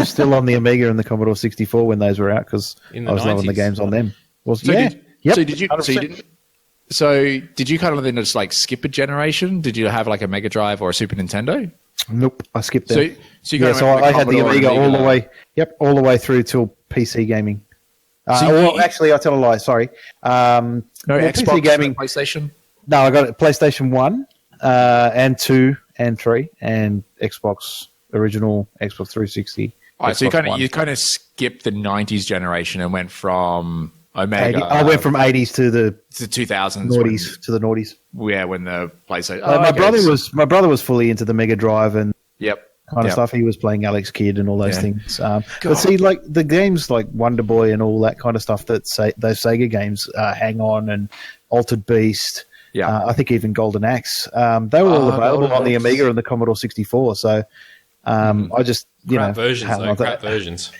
still on the Amiga and the Commodore 64 when those were out because I was loving the games on them. So did you kind of then just skip a generation? Did you have a Mega Drive or a Super Nintendo? Nope, I skipped that. So I had the Amiga all the way. Yep, all the way through till PC gaming. Actually, I'll tell a lie. Sorry. No Xbox, PC gaming, PlayStation. No, I got it. PlayStation 1, and 2, and 3, and Xbox original, Xbox 360. All right, so you kind of skipped the 90s generation and went from Omega. I went from 80s to the 2000s, noughties to the noughties. Yeah, when the PlayStation. My brother was fully into the Mega Drive and kind of stuff. He was playing Alex Kidd and all those things. But see, the games like Wonder Boy and all that kind of stuff that those Sega games, Hang On and Altered Beast. Yeah, I think even Golden Axe. They were all available on the Amiga and the Commodore 64. So I just crap versions.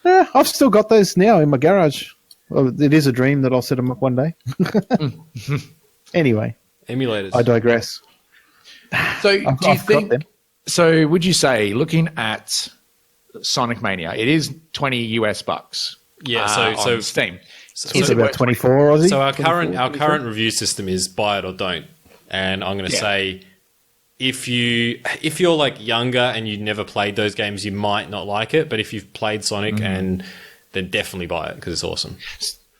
Yeah, I've still got those now in my garage. Well, it is a dream that I'll set them up one day. Anyway, emulators. I digress. So, do you think? So, would you say, looking at Sonic Mania, it is $20 Yeah. So on Steam. It's about 24 Aussie. So our current review system is buy it or don't, and I'm going to say if you're younger and you never played those games, you might not like it, but if you've played Sonic then definitely buy it because it's awesome.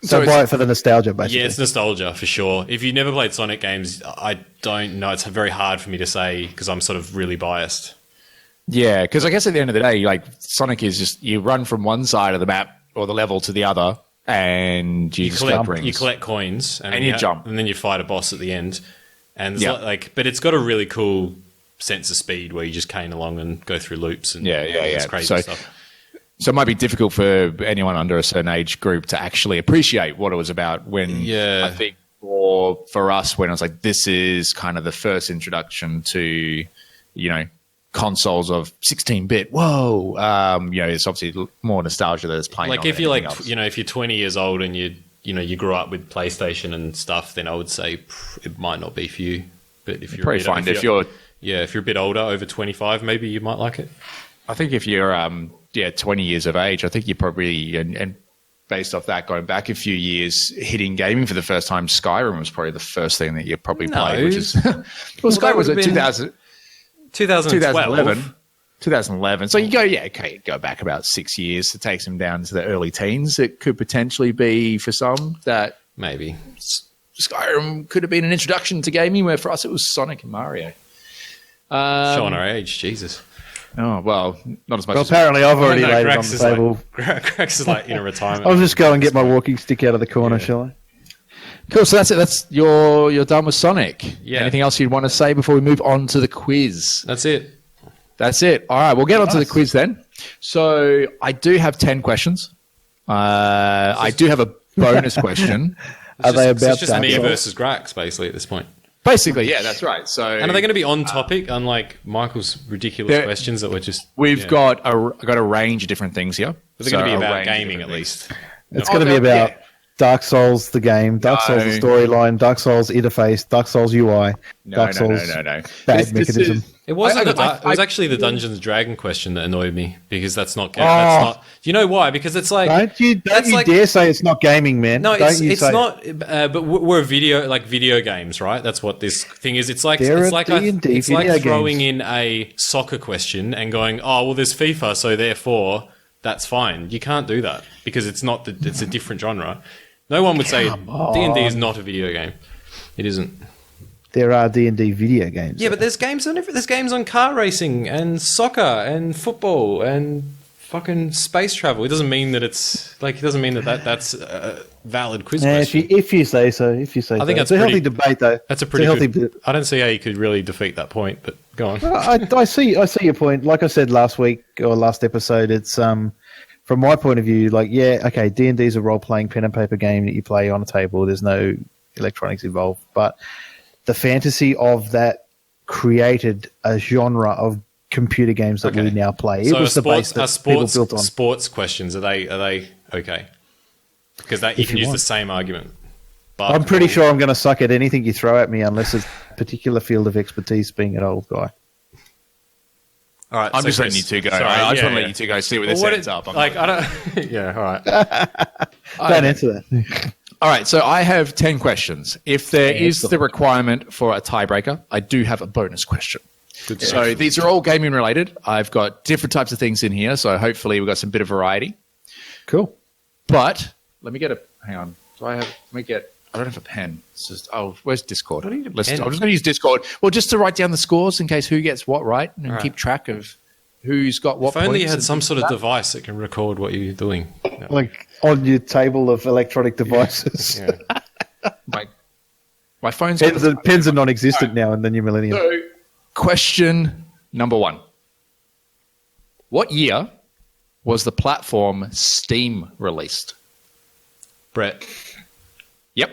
So buy it for the nostalgia, basically. Yeah, it's nostalgia for sure. If you've never played Sonic games, I don't know. It's very hard for me to say because I'm sort of really biased. Yeah, because I guess at the end of the day, Sonic is just you run from one side of the map or the level to the other, and you collect coins and you jump, and then you fight a boss at the end. And but it's got a really cool sense of speed where you just cane along and go through loops and it's crazy stuff. So it might be difficult for anyone under a certain age group to actually appreciate what it was about when I think for us when I was this is kind of the first introduction to, consoles of 16-bit. Whoa. It's obviously more nostalgia that is playing. If you're if you're 20 years old and you grew up with PlayStation and stuff, then I would say it might not be for you. But if you're if you're a bit older, over 25, maybe you might like it. I think if you're 20 years of age, I think you probably and based off that, going back a few years, hitting gaming for the first time, Skyrim was probably the first thing that you probably played. Which is Skyrim was 2011. 2011. So you go back about 6 years. It takes them down to the early teens. It could potentially be for some that maybe Skyrim could have been an introduction to gaming, where for us it was Sonic and Mario. Showing our age, Jesus. Oh, well, not as much. Well, apparently I've already laid it on the table. Grax is in a retirement. I'll just go and get my walking stick out of the corner, shall I? Cool, so that's it. That's you're done with Sonic. Yeah. Anything else you'd want to say before we move on to the quiz? That's it. All right, we'll get on to the quiz then. So I do have 10 questions. I do have a bonus question. Are they So about it's just Dark me Souls? versus Grax, basically, at this point. Basically, yeah, that's right. So, And are they going to be on topic, unlike Michael's ridiculous They're- questions that were just... we've yeah. got a range of different things here. But they're going to be So a about range of gaming, different at things. least. It's going to be about yeah. Dark Souls, the game, Dark Souls, the storyline, Dark Souls interface, Dark Souls UI, Dark Souls no. bag This mechanism. is- It wasn't. It was I- actually the Dungeons and Dragon question that annoyed me because that's not. Oh. That's not. Do you know why? Because it's like Don't you that's like- dare say it's not gaming, man. No, Don't it's you say not. But we're video games, right? That's what this thing is. It's like There it's are like D&D it's like video throwing games. in a soccer question and going, oh well, there's FIFA, so therefore that's fine. You can't do that because it's not. It's a different genre. No one would say D&D is not a video game. It isn't. there are D&D video games. Yeah, but there's games on there's games on car racing and soccer and football and fucking space travel. It doesn't mean that it's like it doesn't mean that's a valid quiz question. if you say so, I think so. that's It's a healthy pretty- debate, though. That's a It's pretty healthy good. bit. I don't see how you could really defeat that point, but go on. I see your point. Like I said last week or last episode, it's from my point of view, like okay, D&D is a role playing pen and paper game that you play on a table. There's no electronics involved, but the fantasy of that created a genre of computer games that we Okay. now play. It So was the base that people built on. sports questions are they okay? Because that you can you use the want. same argument. I'm pretty sure I'm going to suck at anything you throw at me unless it's a particular field of expertise, being an old guy. All right, I'm so just Chris- letting you two go. sorry, I just yeah, want to yeah. let you two go see where Well, this what ends it- up. I'm like not- I don't. Yeah, all right. Don't answer that. All right, so I have 10 questions. If there is the requirement for a tiebreaker, I do have a bonus question. Good So stuff. these are all gaming related. I've got different types of things in here, so hopefully we've got some bit of variety. Cool. But let me get a hang on. I don't have a pen. It's just where's Discord? What do you need a I'm just pen? going to use Discord. Well, just to write down the scores in case who gets what right and Right. keep track of who's got what. If only you points had and some things sort of like that. device that can record what you're doing. Yeah. Like on your table of electronic devices. Yeah. My phone's Pens are non-existent now in the new millennium. So, question number 1. What year was the platform Steam released? Brett, Yep.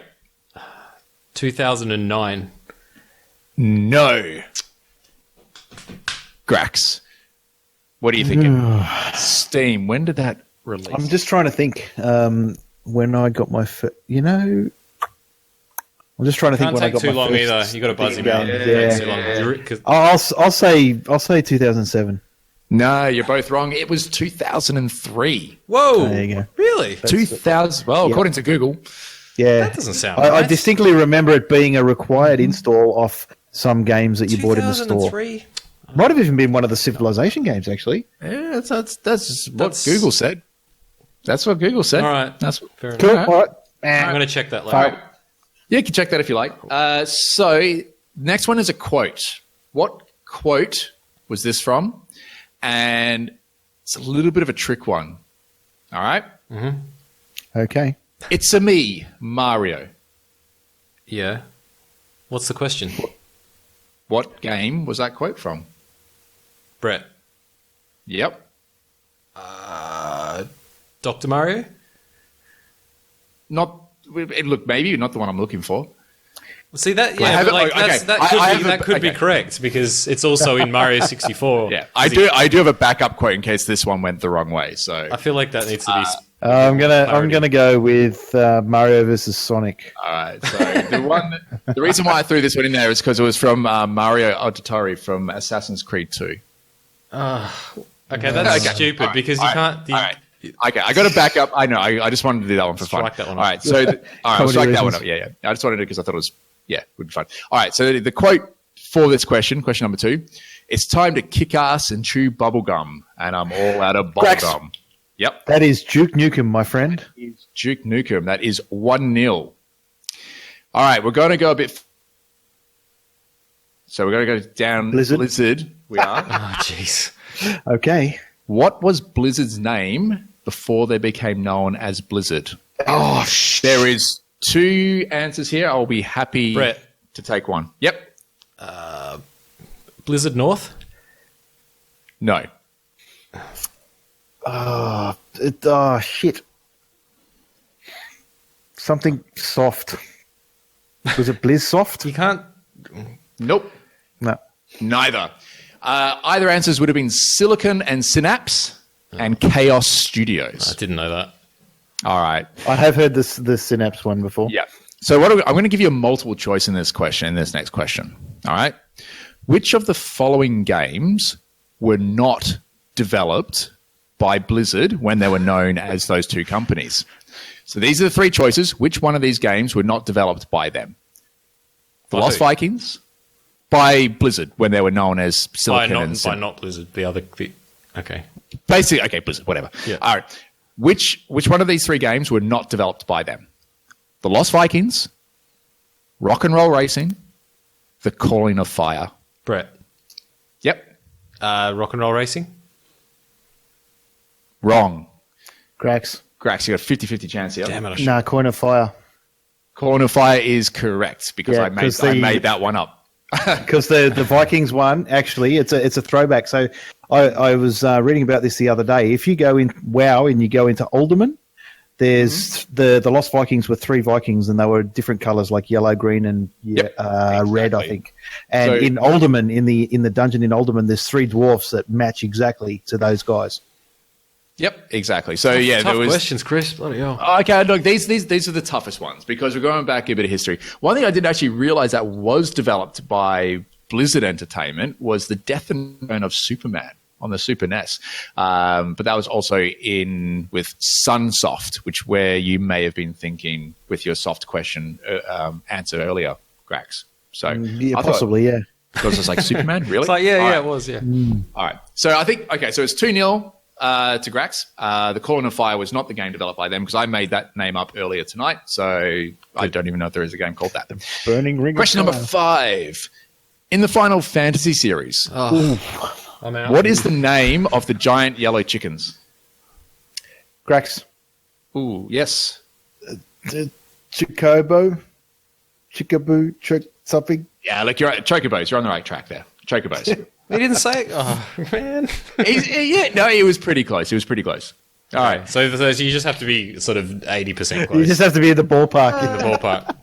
2009. No. Grax. What are you thinking? Steam. When did that release? I'm just trying to think when I got my I'm just trying to think Can't when I take got too my long first either. You got to buzz him out. Yeah. It takes too long. 'Cause- I'll say 2007. No, you're both wrong. It was 2003. Whoa! There you go. Really? 2000. Well, according to Google. Yeah, That doesn't sound I right. distinctly remember it being a required install off some games that you bought in the store. 2003. Might have even been one of the Civilization games, actually. Yeah, that's what That's- Google said. That's what Google said. All right. That's Fair enough. Cool. Alright. All right. I'm going to check that later. Fine. Yeah, you can check that if you like. So, next one is a quote. What quote was this from? And it's a little bit of a trick one. All right? Okay. It's a me, Mario. Yeah. What's the question? What game was that quote from? Brett. Yep. Dr. Mario? Not, look, maybe not the one I'm looking for. See that? I Yeah, have but it- like okay. that's, that I could, have be, a- that could be okay. correct because it's also in Mario 64. Yeah, I do have a backup quote in case this one went the wrong way. So, I feel like that needs to be. I'm Clarity. gonna go with Mario versus Sonic. all right. So the reason why I threw this one in there is because it was from Mario Auditore from Assassin's Creed 2. Okay, that's Okay. stupid All right. because you All right. can't. All right. Okay, I got a backup. I know. I just wanted to do that one for fun. Strike that one All off. right. So, all right, I'll Comedy strike that one reasons. up. Yeah. I just wanted to because I thought it was, would be fun. All right. So the quote for this question number 2, it's time to kick ass and chew bubblegum, and I'm all out of Grax. bubblegum. Yep. That is Duke Nukem, my friend. Duke Nukem. That is 1-0. All right. We're going to go a bit. So we're going to go down Blizzard. We are. Oh, jeez. Okay. What was Blizzard's name before they became known as Blizzard? Oh, there is 2 answers here. I'll be happy Brett. to take one. Yep. Blizzard North? No. Shit. Something soft. Was it Blizz Soft? You can't. Nope. No. Neither. Either answers would have been Silicon and Synapse and Chaos Studios. I didn't know that. All right. I have heard the Synapse one before. Yeah. So I'm going to give you a multiple choice in this next question. All right. Which of the following games were not developed by Blizzard when they were known as those two companies? So these are the three choices. Which one of these games were not developed by them? The By Lost who? Vikings, by Blizzard when they were known as Silicon By not Blizzard. Okay. Basically, okay, Blizzard, whatever. Yeah. All right. Which one of these three games were not developed by them? The Lost Vikings, Rock and Roll Racing, The Calling of Fire. Brett. Yep. Rock and Roll Racing. Wrong. Cracks. Grax, you got a 50-50 chance here. Damn it! I should. No, Coin of Fire. Calling of Fire is correct because Yeah, I made 'cause I made that one up. Because the Vikings one, actually, it's a throwback. So I was reading about this the other day. If you go in WoW and you go into Alderman, there's the Lost Vikings were 3 Vikings and they were different colours like yellow, green, and red, I Exactly. think. And So- in Alderman, in the dungeon in Alderman, there's 3 dwarfs that match exactly to those guys. Yep, exactly. So yeah, Tough there was questions, Chris. Bloody hell. Okay, look, these are the toughest ones because we're going back a bit of history. One thing I didn't actually realize that was developed by Blizzard Entertainment was the Death and Return of Superman on the Super NES. But that was also in with Sunsoft, which where you may have been thinking with your soft question answer earlier, Grax. So Yeah, I thought- possibly, yeah. because it's like Superman, really? It's like, yeah, All yeah, right. it was, yeah. All right. So I think, okay, so it's 2-0 to Grax. The Calling of Fire was not the game developed by them because I made that name up earlier tonight. So I don't even know if there is a game called that. Burning Ring. Question of number Fire. 5. In the Final Fantasy series, I'm out. what is the name of the giant yellow chickens? Grax. Ooh, yes. Chocobo. Chickaboo. Something. Yeah, look, you're right. Chocobos. You're on the right track there. Chocobos. He didn't say. Oh man. Yeah, no, he was pretty close. He was pretty close. All right. So you just have to be sort of 80% You close just have to be in the ballpark. in the ballpark.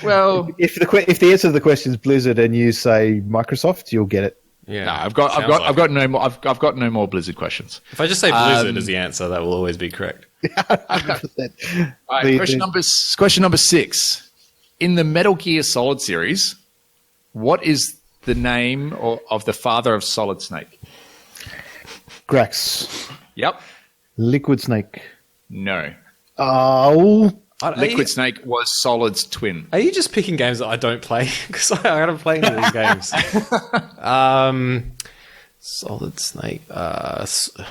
Well, If the answer to the question is Blizzard and you say Microsoft, you'll get it. Yeah. no, I've got no more. I've got no more Blizzard questions. If I just say Blizzard as the answer, that will always be correct. 100%. All right, question number 6. In the Metal Gear Solid series, what is the name of the father of Solid Snake? Grax. Yep. Liquid Snake. No. Oh. Liquid Snake was Solid's twin. Are you just picking games that I don't play? Because I don't play any of these games. Solid Snake.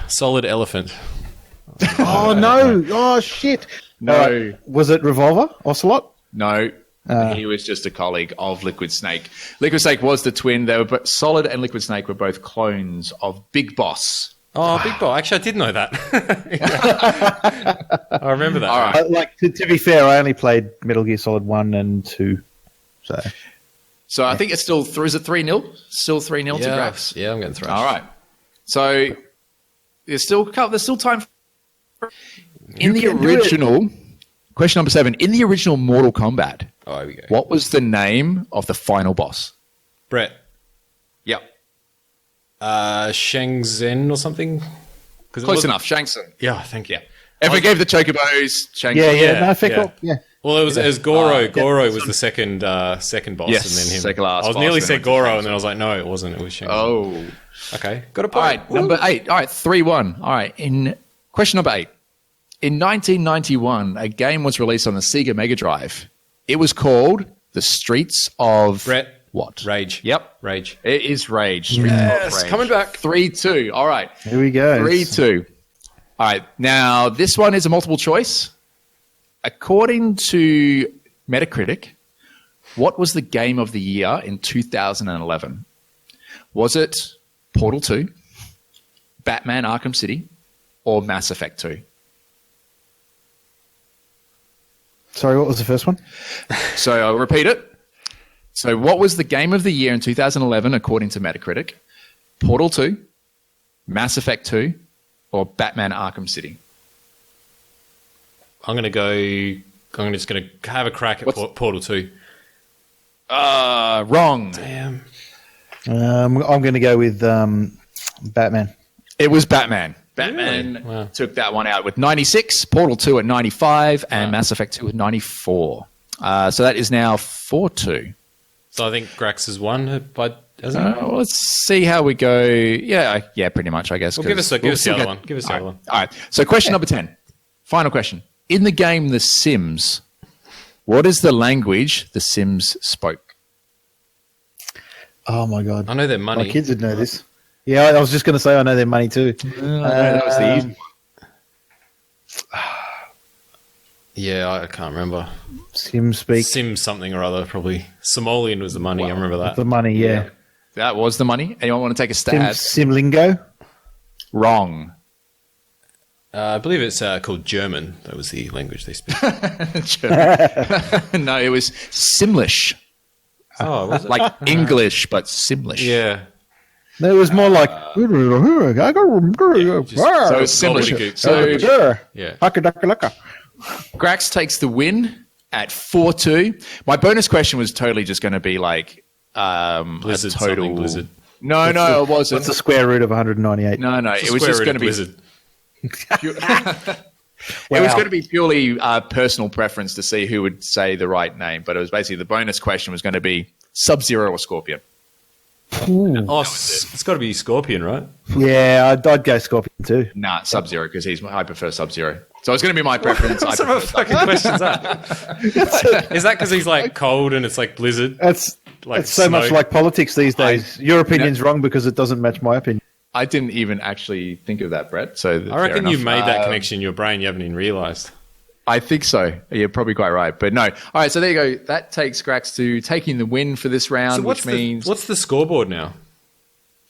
Solid Elephant. Oh, no. Oh, shit. No. Was it Revolver? Ocelot? No. He was just a colleague of Liquid Snake. Liquid Snake was the twin. They were Solid and Liquid Snake were both clones of Big Boss. Oh, Big Ball. Actually, I did know that. I remember that. All right. To be fair, I only played Metal Gear Solid 1 and 2. So I think it's still is it 3-0? Still 3-0 to Grax. Yeah, I'm getting thrashed. All right. So there's still time. In the original question number 7, in the original Mortal Kombat, Oh, here we go. what was the name of the final boss? Brett. Yep. Shenzhen or something? Close enough. Shang Tsung. Yeah, thank you. If we gave the Chocobos, Shang Yeah, Tsung. yeah. Yeah, No, fair yeah. call. Yeah. Well, it was Goro. yeah. Goro was the second boss, Yes, and then him. second last I was boss, nearly then said went to Goro, Shang and then I was like, no, it wasn't. It was Shenzhen. Oh. Okay, got a All point. right, number 8. All right, 3-1. All right, in question number 8. In 1991, a game was released on the Sega Mega Drive. It was called The Streets of... Brett. What? Rage. Yep. Rage. It is Rage. Streets Yes, of Rage. coming back. 3-2. All right. Here we go. 3-2. All right. Now, this one is a multiple choice. According to Metacritic, what was the game of the year in 2011? Was it Portal 2, Batman Arkham City, or Mass Effect 2? Sorry, what was the first one? So I'll repeat it. So what was the game of the year in 2011 according to Metacritic? Portal 2, Mass Effect 2, or Batman Arkham City? I'm going to go I'm just going to have a crack at Portal 2. Wrong. Damn. I'm going to go with Batman. It was Batman. Batman Wow. took that one out with 96, Portal 2 at 95, and Mass Effect 2 with 94. So that is now 4-2. So I think Grax has won, but hasn't he? Well, let's see how we go. Yeah, pretty much, I guess. Well, give us the other one. Give us the other one. All right. So question number 10. Final question. In the game The Sims, what is the language The Sims spoke? Oh, my God. I know their money. My kids would know this. Yeah, I was just going to say I know their money too. That was the easy one. Yeah, I can't remember. Sim speak. Sim something or other, probably. Somalian was the money. I remember that. The money, yeah. That was the money. Anyone want to take a stab? Sim lingo. Wrong. I believe it's called German. That was the language they speak. No, it was Simlish. Oh, was it? Like English, but Simlish. Yeah. No, it was more like. So it's Simlish. So Yeah. Grax takes the win at 4-2. My bonus question was totally just going to be like Blizzard, a total something Blizzard. No, it wasn't. What's the square root of 198? No, it was just going to be Blizzard. It was going to be purely personal preference to see who would say the right name, but it was basically the bonus question was going to be Sub-Zero or Scorpion. Oh, it's got to be Scorpion, right? Yeah, I'd go Scorpion too. Nah, Sub-Zero because I prefer Sub-Zero. So it's going to be my preference. What sort of fucking question's that? Is that because he's like cold and it's like Blizzard? It's Like so much snow? like politics these days. Your opinion's wrong because it doesn't match my opinion. I didn't even actually think of that, Brett. So I reckon you've made that connection. connection in your brain. You haven't even realised. I think so. You're probably quite right, but no. All right, so there you go. That takes Grax to taking the win for this round, which means what's the scoreboard now?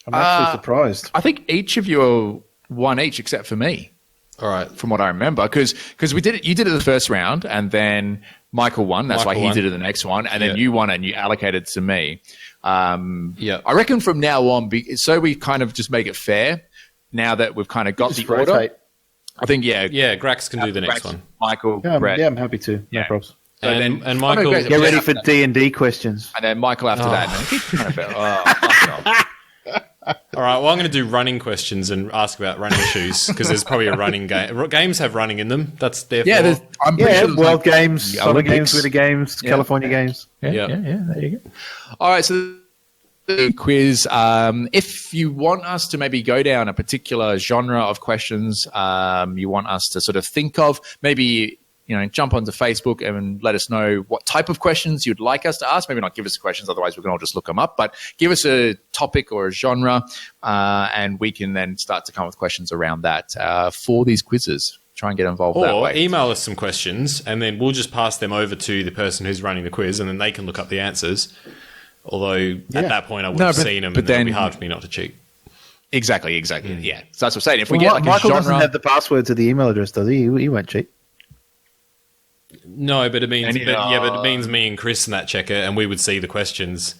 I'm actually surprised. I think each of you are one each, except for me. All right. From what I remember, because we did it. You did it the first round, and then Michael won. That's why he did it the next one, and then you won, and you allocated to me. Yeah. I reckon from now on, so we kind of just make it fair. Now that we've kind of got Just the order, rotate. I think Yeah, Grax can do the next Grax, one. Michael, Yeah, Brett, I'm happy to. Yeah. No problems. So And then- Michael- Grace, Get ready after for that. D&D questions. And then Michael after that. And then keep trying to fail. Fuck off. All right. Well, I'm going to do running questions and ask about running shoes because there's probably a running game. Games have running in them. That's their Yeah, fault. I'm pretty Yeah, sure there's World like- Games, the Summer Olympics. Games, Winter Games, California Games. Yeah. There you go. All right, so the quiz. If you want us to maybe go down a particular genre of questions, you want us to sort of think of, maybe jump onto Facebook and let us know what type of questions you'd like us to ask. Maybe not give us the questions, otherwise we can all just look them up. But give us a topic or a genre, and we can then start to come up with questions around that for these quizzes. Try and get involved that Or way. email us some questions and then we'll just pass them over to the person who's running the quiz and then they can look up the answers. Although at that point I would have seen them but and then it would be then- hard for me not to cheat. Exactly. Yeah. So that's what I'm saying. If we get like Michael a doesn't genre, have the password to the email address, does he? He won't cheat. No, but it means And, but it means me and Chris and that checker and we would see the questions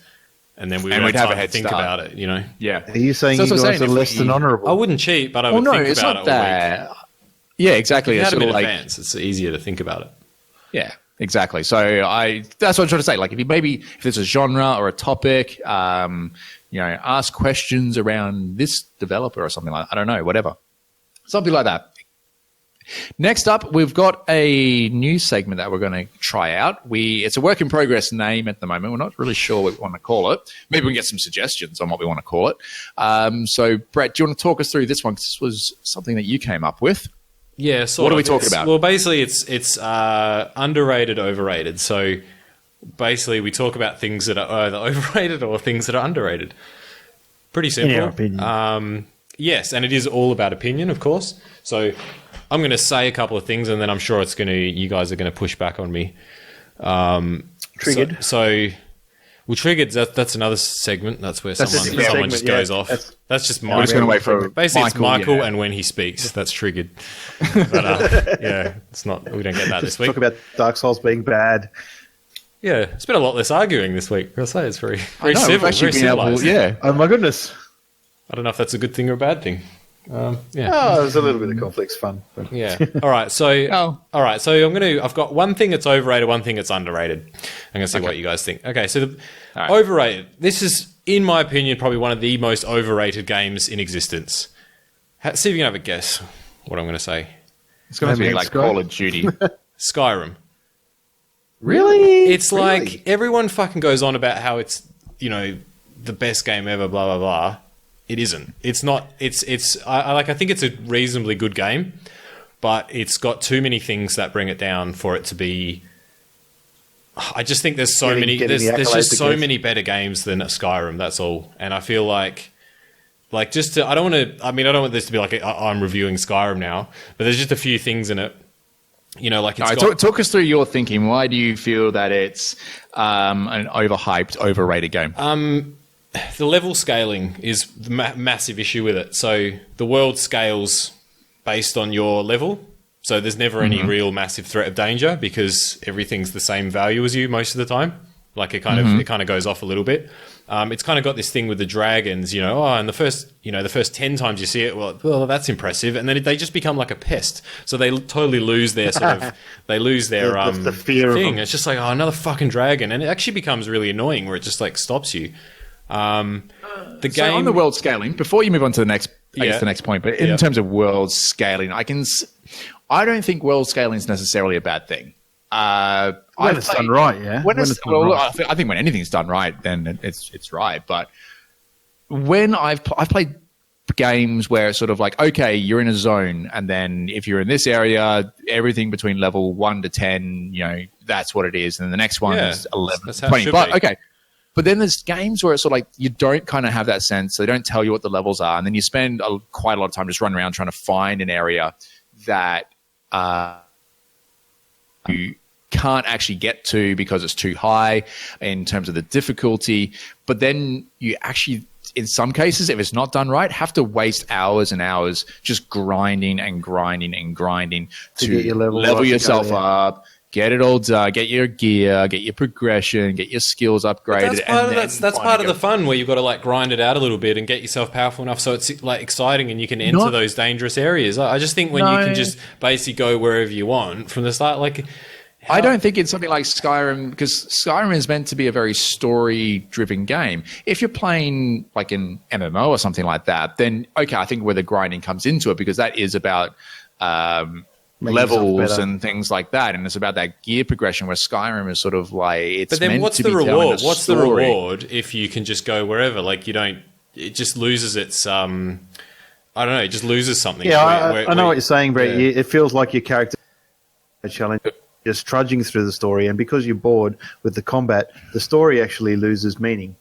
and then we would And we'd have have a time to head think start. about it, yeah. Are you saying So you that's what I'm guys saying, are if less we- than honourable? I wouldn't cheat, but I would Well, no, think it's about not it all week. that. Yeah, exactly. If you It's had a sort bit of of like, advance, it's easier to think about it. yeah, exactly. So that's what I'm trying to say. Like, if there's a genre or a topic, ask questions around this developer or something like that. I don't know, whatever, something like that. Next up, we've got a new segment that we're going to try out. It's a work in progress name at the moment. We're not really sure what we want to call it. Maybe we can get some suggestions on what we want to call it. So, Brett, do you want to talk us through this one? 'Cause this was something that you came up with. Yeah, What are we talking about? Well, basically, it's underrated, overrated. So basically, we talk about things that are either overrated or things that are underrated. Pretty simple. In our opinion. Yes, and it is all about opinion, of course. So I'm going to say a couple of things, and then I'm sure you guys are going to push back on me. Triggered. Well, triggered. That's another segment. That's where That's a someone different just segment, goes yeah. off. That's just We're Michael. just going to wait for Basically, it's Michael, yeah. and when he speaks, that's triggered. But yeah, it's not. We don't get that this week. Talk about Dark Souls being bad. Yeah, it's been a lot less arguing this week. I'll say it's very I know, we've civil, actually very been able- civilized. yeah. Oh my goodness. I don't know if that's a good thing or a bad thing. Yeah. Oh, there's a little bit of conflict's fun. But. Yeah. All right. So, all right. So I've got one thing that's overrated, one thing that's underrated. I'm going to see what you guys think. Okay. So overrated. This is, in my opinion, probably one of the most overrated games in existence. See if you can have a guess what I'm going to say. It's going to be like Call of Duty. Skyrim. Really? It's like everyone fucking goes on about how it's, the best game ever, blah, blah, blah. It isn't. It's not. I think it's a reasonably good game, but it's got too many things that bring it down for it to be. I just think there's so many. There's just so many better games than Skyrim. That's all. And I feel like just to. I don't want to. I mean, I don't want this to be like I'm reviewing Skyrim now, but there's just a few things in it. Like it's talk us through your thinking. Why do you feel that it's an overhyped, overrated game? The level scaling is the massive issue with it. So the world scales based on your level. So there's never any real massive threat of danger because everything's the same value as you most of the time. Like it kind of goes off a little bit. It's kind of got this thing with the dragons, and the first 10 times you see it, well, that's impressive. And then they just become like a pest. So they totally lose their the fear thing. Of them. It's just like, another fucking dragon. And it actually becomes really annoying where it just like stops you. The game on the world scaling. Before you move on to the next, the next point, but in terms of world scaling, I don't think world scaling is necessarily a bad thing. When it's done right, yeah. I think when anything's done right, then it's right. But when I've played games where it's sort of like, okay, you're in a zone, and then if you're in this area, everything between level 1 to 10, that's what it is, and then the next one is 11, 20. But okay. But then there's games where it's sort of like you don't kind of have that sense. They don't tell you what the levels are. And then you spend quite a lot of time just running around trying to find an area that you can't actually get to because it's too high in terms of the difficulty. But then you actually, in some cases, if it's not done right, have to waste hours and hours just grinding and grinding and grinding to get your level yourself up. Get it all done. Get your gear. Get your progression. Get your skills upgraded. That's part of the fun where you've got to like grind it out a little bit and get yourself powerful enough so it's like exciting and you can enter those dangerous areas. I just think when you can just basically go wherever you want from the start, like. I don't think it's something like Skyrim, because Skyrim is meant to be a very story-driven game. If you're playing like an MMO or something like that, then okay, I think where the grinding comes into it, because that is about levels and things like that, and it's about that gear progression. Where Skyrim is sort of like it's. But then, what's the reward? What's the reward if you can just go wherever? Like you don't. It just loses its. I don't know. It just loses something. Yeah, I know what you're saying, Brett. Yeah. It feels like your character challenge. Just trudging through the story, and because you're bored with the combat, the story actually loses meaning.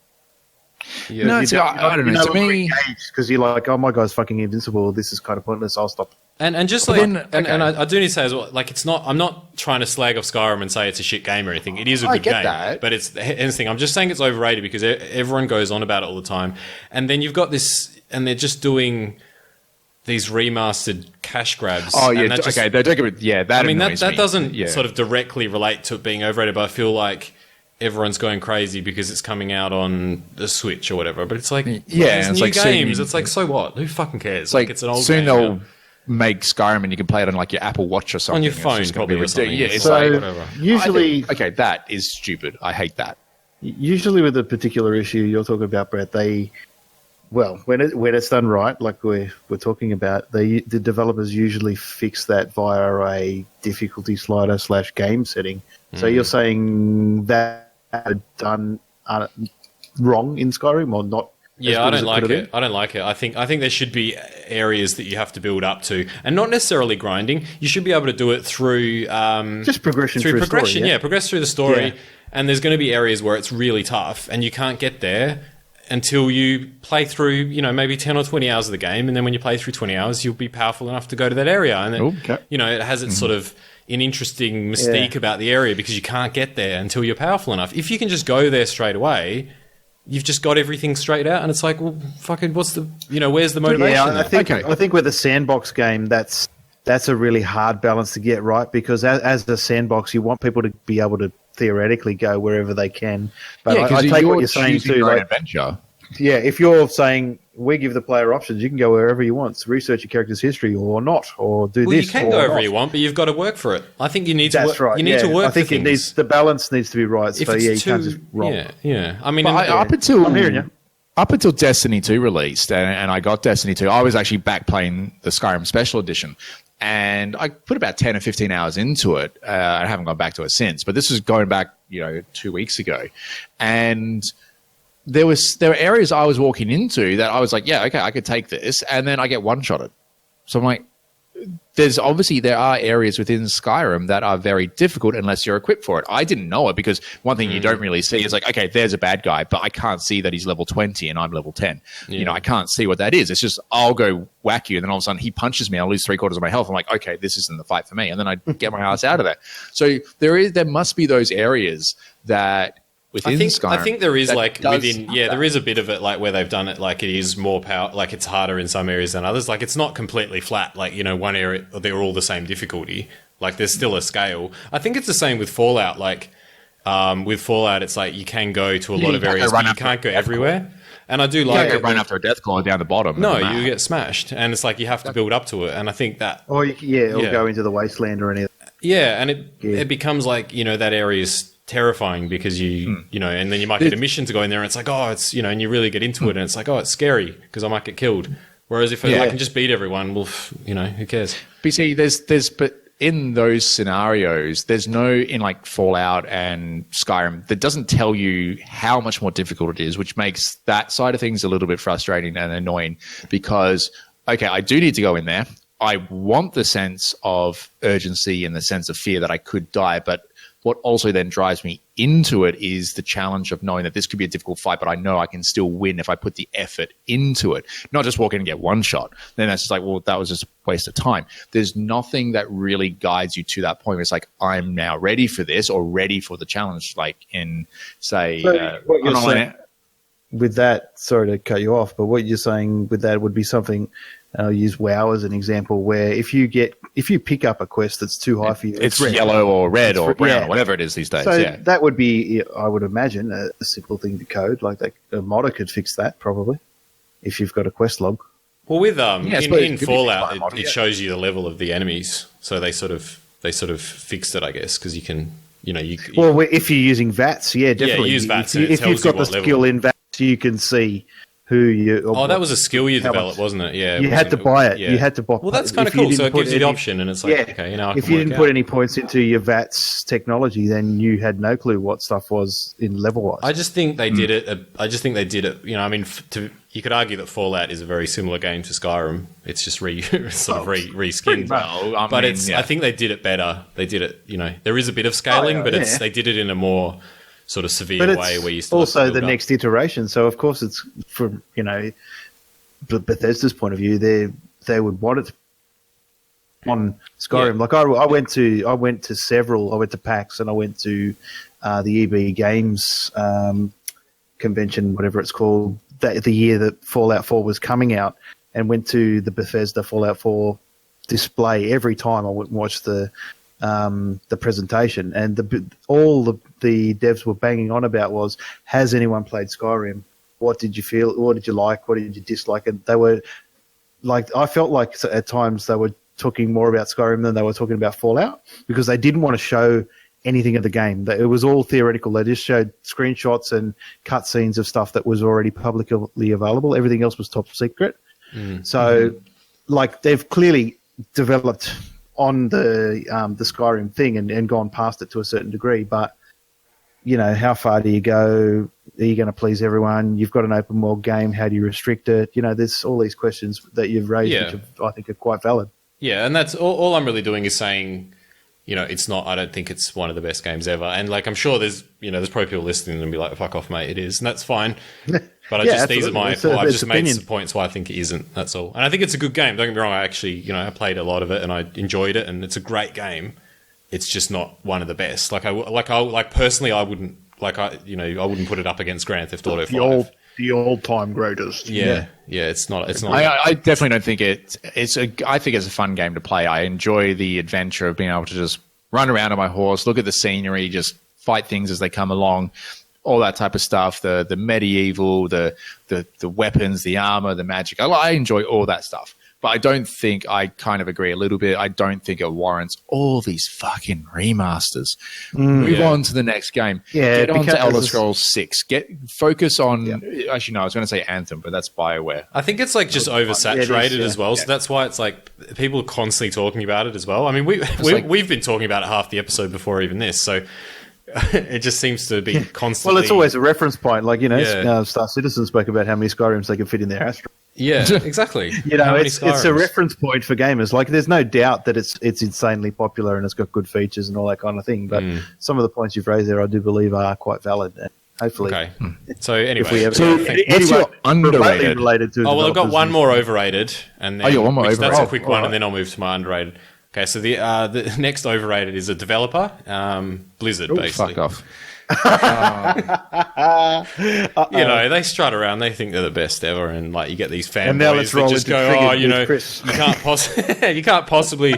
Yeah. No, I don't know. To me, because you're like, oh, my guy's fucking invincible. This is kind of pointless. I'll stop. And just like, and I do need to say as well, like it's not. I'm not trying to slag off Skyrim and say it's a shit game or anything. It is a good game, but it's anything. I'm just saying it's overrated because everyone goes on about it all the time, and then you've got this, and they're just doing these remastered cash grabs. Oh yeah, okay. They're doing that. I mean, that doesn't sort of directly relate to it being overrated, but I feel like everyone's going crazy because it's coming out on the Switch or whatever. But it's like, it's new games. It's like, so what? Who fucking cares? Like it's an old soon game. They'll make Skyrim and you can play it on like your Apple Watch or something. On your phone, probably. Or something. Yeah, it's so whatever. Usually, that is stupid. I hate that. Usually, with a particular issue you're talking about, Brett, when it's done right, like we're talking about, the developers usually fix that via a difficulty slider / game setting. So you're saying that done wrong in Skyrim or not? Yeah, I don't like it. I don't like it. I think there should be areas that you have to build up to, and not necessarily grinding. You should be able to do it through just progression. Through progression, story, progress through the story. Yeah. And there's going to be areas where it's really tough, and you can't get there until you play through, maybe 10 or 20 hours of the game. And then when you play through 20 hours, you'll be powerful enough to go to that area. And then, it has its sort of an interesting mystique about the area because you can't get there until you're powerful enough. If you can just go there straight away, you've just got everything straight out. And it's like, well, fucking where's the motivation? Yeah, I think with a sandbox game, that's a really hard balance to get right because as a sandbox, you want people to be able to theoretically go wherever they can. But I take what you're saying too. Like adventure. Yeah, if you're saying we give the player options, you can go wherever you want, research your character's history or not, or do Well, this. you can or go wherever not. you want, but you've got to work for it. I think you need to. That's right. You need to work. I think for things. the balance needs to be right. If So it's yeah, you too, can't just roll. yeah. I mean, Up until I'm hearing you. Up until Destiny 2 released, and I got Destiny 2, I was actually back playing the Skyrim Special Edition, and I put about 10 or 15 hours into it. I haven't gone back to it since, but this was going back, 2 weeks ago, and there were areas I was walking into that I was like, yeah, okay, I could take this, and then I get one-shotted. So I'm like, there are areas within Skyrim that are very difficult unless you're equipped for it. I didn't know it because one thing you don't really see is like, okay, there's a bad guy, but I can't see that he's level 20 and I'm level 10. Yeah. I can't see what that is. It's just, I'll go whack you, and then all of a sudden he punches me, I lose 3/4 of my health. I'm like, okay, this isn't the fight for me. And then I get my ass out of there. So there must be those areas that within Skyrim. I think there is there is a bit of it like where they've done it like it is more power, like it's harder in some areas than others. Like it's not completely flat. Like one area they're all the same difficulty. Like there's still a scale. I think it's the same with Fallout. Like with Fallout, it's like you can go to a lot of areas, but you can't go everywhere. And I do like it. Run after a Deathclaw down the bottom. No, you get smashed, and it's like you have to build up to it. And I think that, or go into the wasteland or anything. Yeah, and it becomes like that area is terrifying because and then you might get a mission to go in there and it's like, oh, it's and you really get into it and it's like, oh, it's scary because I might get killed. Whereas if I can just beat everyone, well, who cares? But you see, but in those scenarios, there's no, in like Fallout and Skyrim, that doesn't tell you how much more difficult it is, which makes that side of things a little bit frustrating and annoying because, okay, I do need to go in there. I want the sense of urgency and the sense of fear that I could die, but what also then drives me into it is the challenge of knowing that this could be a difficult fight, but I know I can still win if I put the effort into it. Not just walk in and get one shot. Then that's just like, well, that was just a waste of time. There's nothing that really guides you to that point where it's like, I'm now ready for this or ready for the challenge. Like in, say, what you're saying with that, sorry to cut you off, but what you're saying with that would be something, I'll use WoW as an example, where if you pick up a quest that's too high for you, it's yellow or red or brown or whatever it is these days. So that would be, I would imagine, a simple thing to code. Like a modder could fix that probably if you've got a quest log. Well, with in Fallout, it shows you the level of the enemies, so they sort of fixed it, I guess, because you can well, if you're using VATS, definitely. Yeah, use VATS. If you've got the skill in VATS, you can see who you. Oh, that was a skill you developed, wasn't it? Yeah, you had to buy it. Yeah. You had to buy. Well, that's kind of cool. So it gives you the option, and it's like, okay, if you didn't put any points into your VATS technology, then you had no clue what stuff was in level wise. I just think they did it. I just think they did it. You could argue that Fallout is a very similar game to Skyrim. It's just reskinned. Well, I think they did it better. They did it. There is a bit of scaling, but they did it in a more sort of severe way where you still also the next iteration. So of course it's from Bethesda's point of view, they would want it on Skyrim. Like I went to several. I went to PAX and I went to the EB Games convention, whatever it's called, the year that Fallout 4 was coming out, and went to the Bethesda Fallout 4 display every time I went and watched the presentation, and all the devs were banging on about was, has anyone played Skyrim? What did you feel? What did you like? What did you dislike? And they were like, I felt like at times they were talking more about Skyrim than they were talking about Fallout, because they didn't want to show anything of the game. It was all theoretical. They just showed screenshots and cutscenes of stuff that was already publicly available. Everything else was top secret. So like they've clearly developed on the Skyrim thing and gone past it to a certain degree, but how far do you go? Are you going to please everyone? You've got an open world game. How do you restrict it? There's all these questions that you've raised, which I think are quite valid. Yeah, and that's all I'm really doing is saying, it's not. I don't think it's one of the best games ever. And like, I'm sure there's probably people listening and be like, "Fuck off, mate! It is," and that's fine. But these are my. I've just made some points why I think it isn't. That's all. And I think it's a good game. Don't get me wrong. I actually, I played a lot of it and I enjoyed it, and it's a great game. It's just not one of the best. Personally, I wouldn't I wouldn't put it up against Grand Theft Auto 5. The all-time greatest. Yeah, it's not. It's not. I definitely don't think I think it's a fun game to play. I enjoy the adventure of being able to just run around on my horse, look at the scenery, just fight things as they come along. all that type of stuff, the medieval, the weapons, the armor, the magic. I enjoy all that stuff. But I don't think, I kind of agree a little bit, I don't think it warrants all these fucking remasters. Move on to the next game. Yeah, Get on to Elder Scrolls 6. Focus on, actually no, I was going to say Anthem, but that's BioWare. I think it's like just oversaturated as well. So that's why it's like people are constantly talking about it as well. I mean, we've been talking about it half the episode before even this. So it just seems to be constantly. Well, it's always a reference point. Like, Star Citizen spoke about how many Skyrims they could fit in their Astro. Yeah, exactly. It's a reference point for gamers. Like, there's no doubt that it's insanely popular and it's got good features and all that kind of thing. But some of the points you've raised there, I do believe, are quite valid. And hopefully, okay. So anyway, what's your underrated? Related to I've got one more overrated, and then one more overrated. That's a quick one, and then I'll move to my underrated. Okay, so the next overrated is a developer, Blizzard, basically. Fuck off. They strut around. They think they're the best ever, and like you get these fanboys that just go, you can't possibly,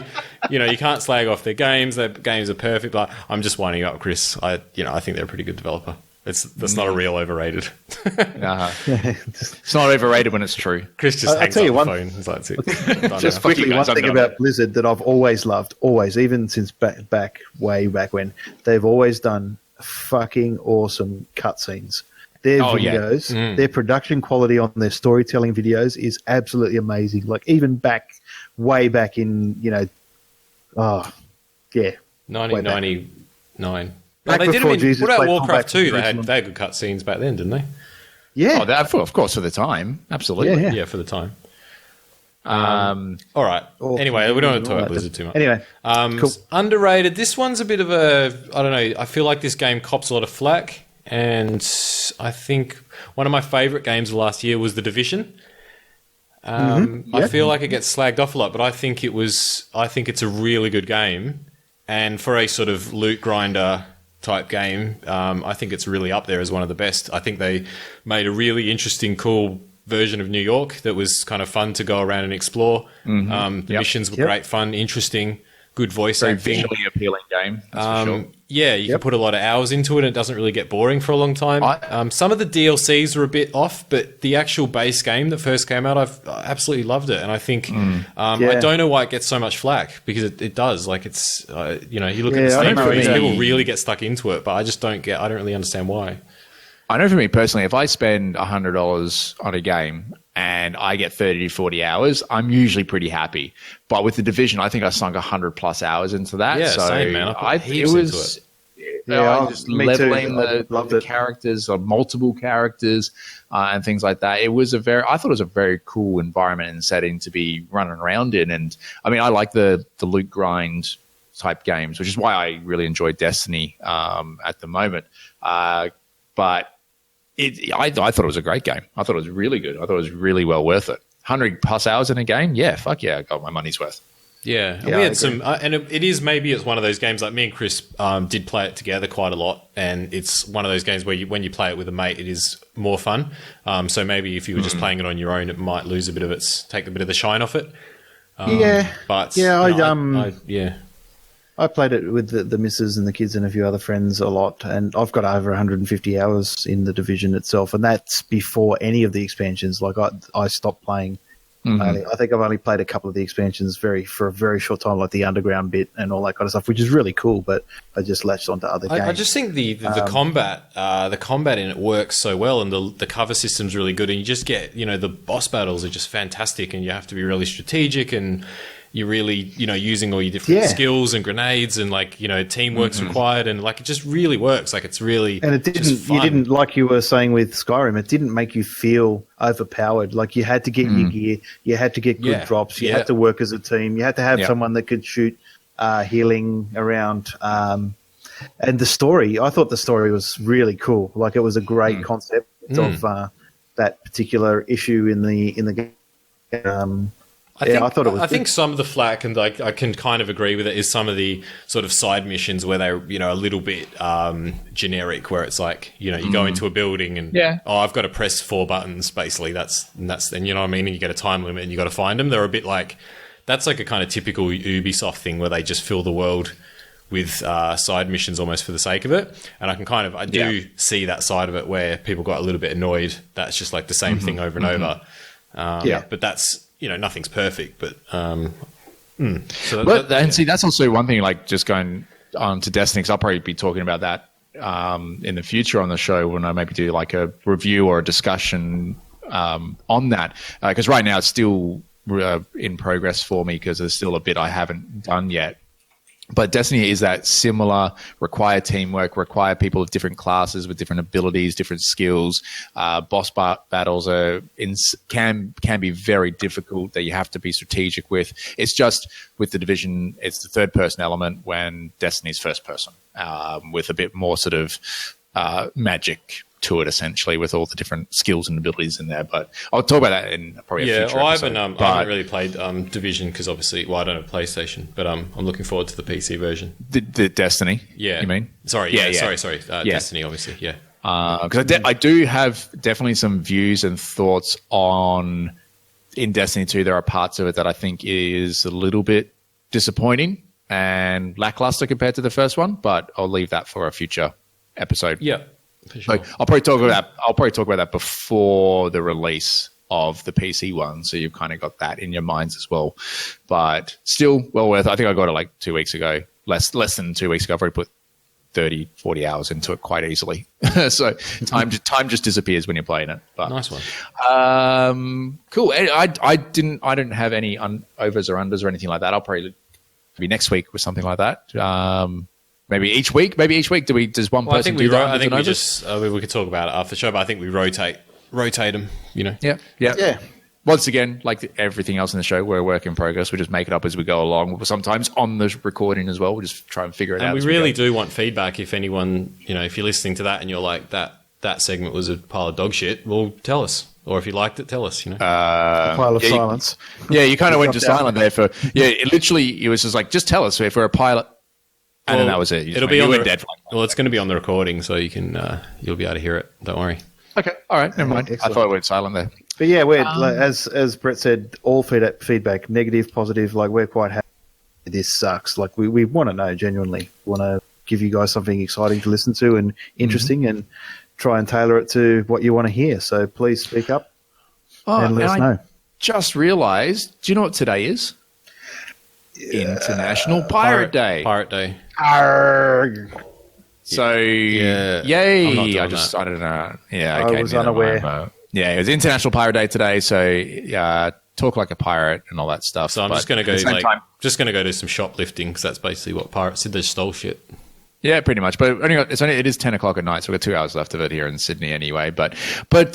you can't slag off their games. Their games are perfect. Like, I'm just winding you up, Chris. I think they're a pretty good developer. That's not a real overrated. It's not overrated when it's true. Chris just hangs up the phone. That's it. Just quickly, one thing about Blizzard that I've always loved, even since way back when, they've always done fucking awesome cutscenes. Their videos, their production quality on their storytelling videos is absolutely amazing. Like, even way back in, 1999. Back they did before what Jesus about played Warcraft Combat 2? They had good cutscenes back then, didn't they? Yeah. Of course, for the time. Absolutely. Yeah, for the time. All right. Anyway, we don't want to talk about Blizzard too much. Anyway, cool. Underrated. This one's a bit of a, I don't know, I feel like this game cops a lot of flack, and I think one of my favourite games of last year was The Division. I feel like it gets slagged off a lot, but I think it's a really good game, and for a sort of loot grinder type game, I think it's really up there as one of the best. I think they made a really interesting, cool version of New York that was kind of fun to go around and explore. The missions were great fun, interesting, good voice acting. Visually appealing game, that's for sure. Yeah, you can put a lot of hours into it and it doesn't really get boring for a long time. Some of the DLCs were a bit off, but the actual base game that first came out, I absolutely loved it. And I think, I don't know why it gets so much flack, because it does. Like, it's, you look at the Steam reviews, people really get stuck into it, but I don't really understand why. I know for me personally, if I spend $100 on a game and I get 30 to 40 hours, I'm usually pretty happy. But with The Division, I think I sunk 100 plus hours into that. Yeah, so same, man. I put heaps into it. I just leveling the characters or multiple characters and things like that. I thought it was a very cool environment and setting to be running around in. And I mean, I like the loot grind type games, which is why I really enjoy Destiny at the moment. But I thought it was a great game. I thought it was really good. I thought it was really well worth it. 100 plus hours in a game? Yeah, fuck yeah, I got my money's worth. Yeah, and we had some, and it's one of those games, like me and Chris did play it together quite a lot, and it's one of those games where when you play it with a mate, it is more fun. So maybe if you were just playing it on your own, it might lose take a bit of the shine off it. I played it with the missus and the kids and a few other friends a lot, and I've got over 150 hours in The Division itself, and that's before any of the expansions. Like, I stopped playing. I think I've only played a couple of the expansions for a very short time, like the underground bit and all that kind of stuff, which is really cool, but I just latched onto other games. I just think the combat in it works so well, and the cover system's really good, and you just get, the boss battles are just fantastic, and you have to be really strategic, and you're really, using all your different skills and grenades, and teamwork's required, and it just really works. Like, it's really, and it didn't, like you were saying with Skyrim, it didn't make you feel overpowered. Like, you had to get your gear, you had to get good drops, you had to work as a team, you had to have someone that could shoot healing around. And the story, I thought the story was really cool. Like, it was a great concept of that particular issue in the game. I think some of the flack, and I can kind of agree with it, is some of the sort of side missions where they're, a little bit generic, where it's like, you go into a building and, I've got to press 4 buttons, basically. That's, and you know what I mean? And you get a time limit and you got to find them. They're a bit like, that's like a kind of typical Ubisoft thing where they just fill the world with side missions almost for the sake of it. And I do see that side of it where people got a little bit annoyed. That's just like the same thing over and over. But that's, nothing's perfect. But see, that's also one thing, like just going on to Destiny, because I'll probably be talking about that in the future on the show when I maybe do like a review or a discussion on that. Because right now it's still in progress for me because there's still a bit I haven't done yet. But Destiny is that similar, require teamwork, require people of different classes with different abilities, different skills. Boss battles can be very difficult that you have to be strategic with. It's just with the Division, it's the third person element when Destiny's first person with a bit more sort of magic to it, essentially, with all the different skills and abilities in there. But I'll talk about that in probably a future episode. I haven't really played Division because obviously, I don't have PlayStation, but I'm looking forward to the PC version. The Destiny? Yeah. You mean? Sorry. Destiny, obviously, yeah. Because I do have definitely some views and thoughts on, in Destiny 2, there are parts of it that I think is a little bit disappointing and lackluster compared to the first one, but I'll leave that for a future episode. Yeah. For sure. So I'll probably talk about that before the release of the PC one, so you've kind of got that in your minds as well. But still well worth it. I think I got it like 2 weeks ago, less than 2 weeks ago. I've already put 30, 40 hours into it quite easily. So time just disappears when you're playing it. But, nice one. Cool. I didn't have any overs or unders or anything like that. I'll probably be next week with something like that. Maybe each week. Does one person? I think we just we could talk about it after the show, but I think we rotate them. Yeah. Once again, like everything else in the show, we're a work in progress. We just make it up as we go along. Sometimes on the recording as well, we'll just try and figure it out. And we really do want feedback. If anyone, if you're listening to that and you're like that segment was a pile of dog shit, well, tell us. Or if you liked it, tell us. A pile of silence. You kind of went to silent there for. It was just like, just tell us if we're a pilot. And then that was it. It'll be on dead. Well, it's going to be on the recording, so you can you'll be able to hear it. Don't worry. Okay. All right. Never mind. Excellent. I thought it went silent there. But yeah, we're as Brett said, all feedback, negative, positive. Like we're quite happy. This sucks. Like we want to know genuinely. We want to give you guys something exciting to listen to and interesting, and try and tailor it to what you want to hear. So please speak up and let us know. Just realised. Do you know what today is? International Pirate Day. Pirate Day. Arrgh. So, yay! I don't know. Yeah, okay. I was unaware. It was International Pirate Day today. So, talk like a pirate and all that stuff. So I'm just going to go do some shoplifting because that's basically what pirates did. They stole shit. Yeah, pretty much. But it is 10 o'clock at night, so we've got 2 hours left of it here in Sydney anyway. But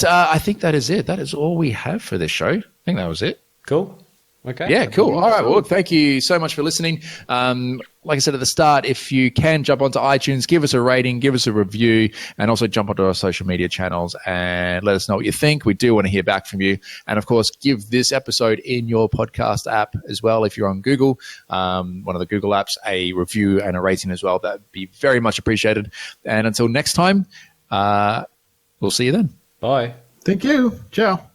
I think that is it. That is all we have for this show. I think that was it. Cool. Okay. Yeah, cool. All right. Well, thank you so much for listening. Like I said at the start, if you can jump onto iTunes, give us a rating, give us a review, and also jump onto our social media channels and let us know what you think. We do want to hear back from you. And of course, give this episode in your podcast app as well. If you're on Google, one of the Google apps, a review and a rating as well. That'd be very much appreciated. And until next time, we'll see you then. Bye. Thank you. Ciao.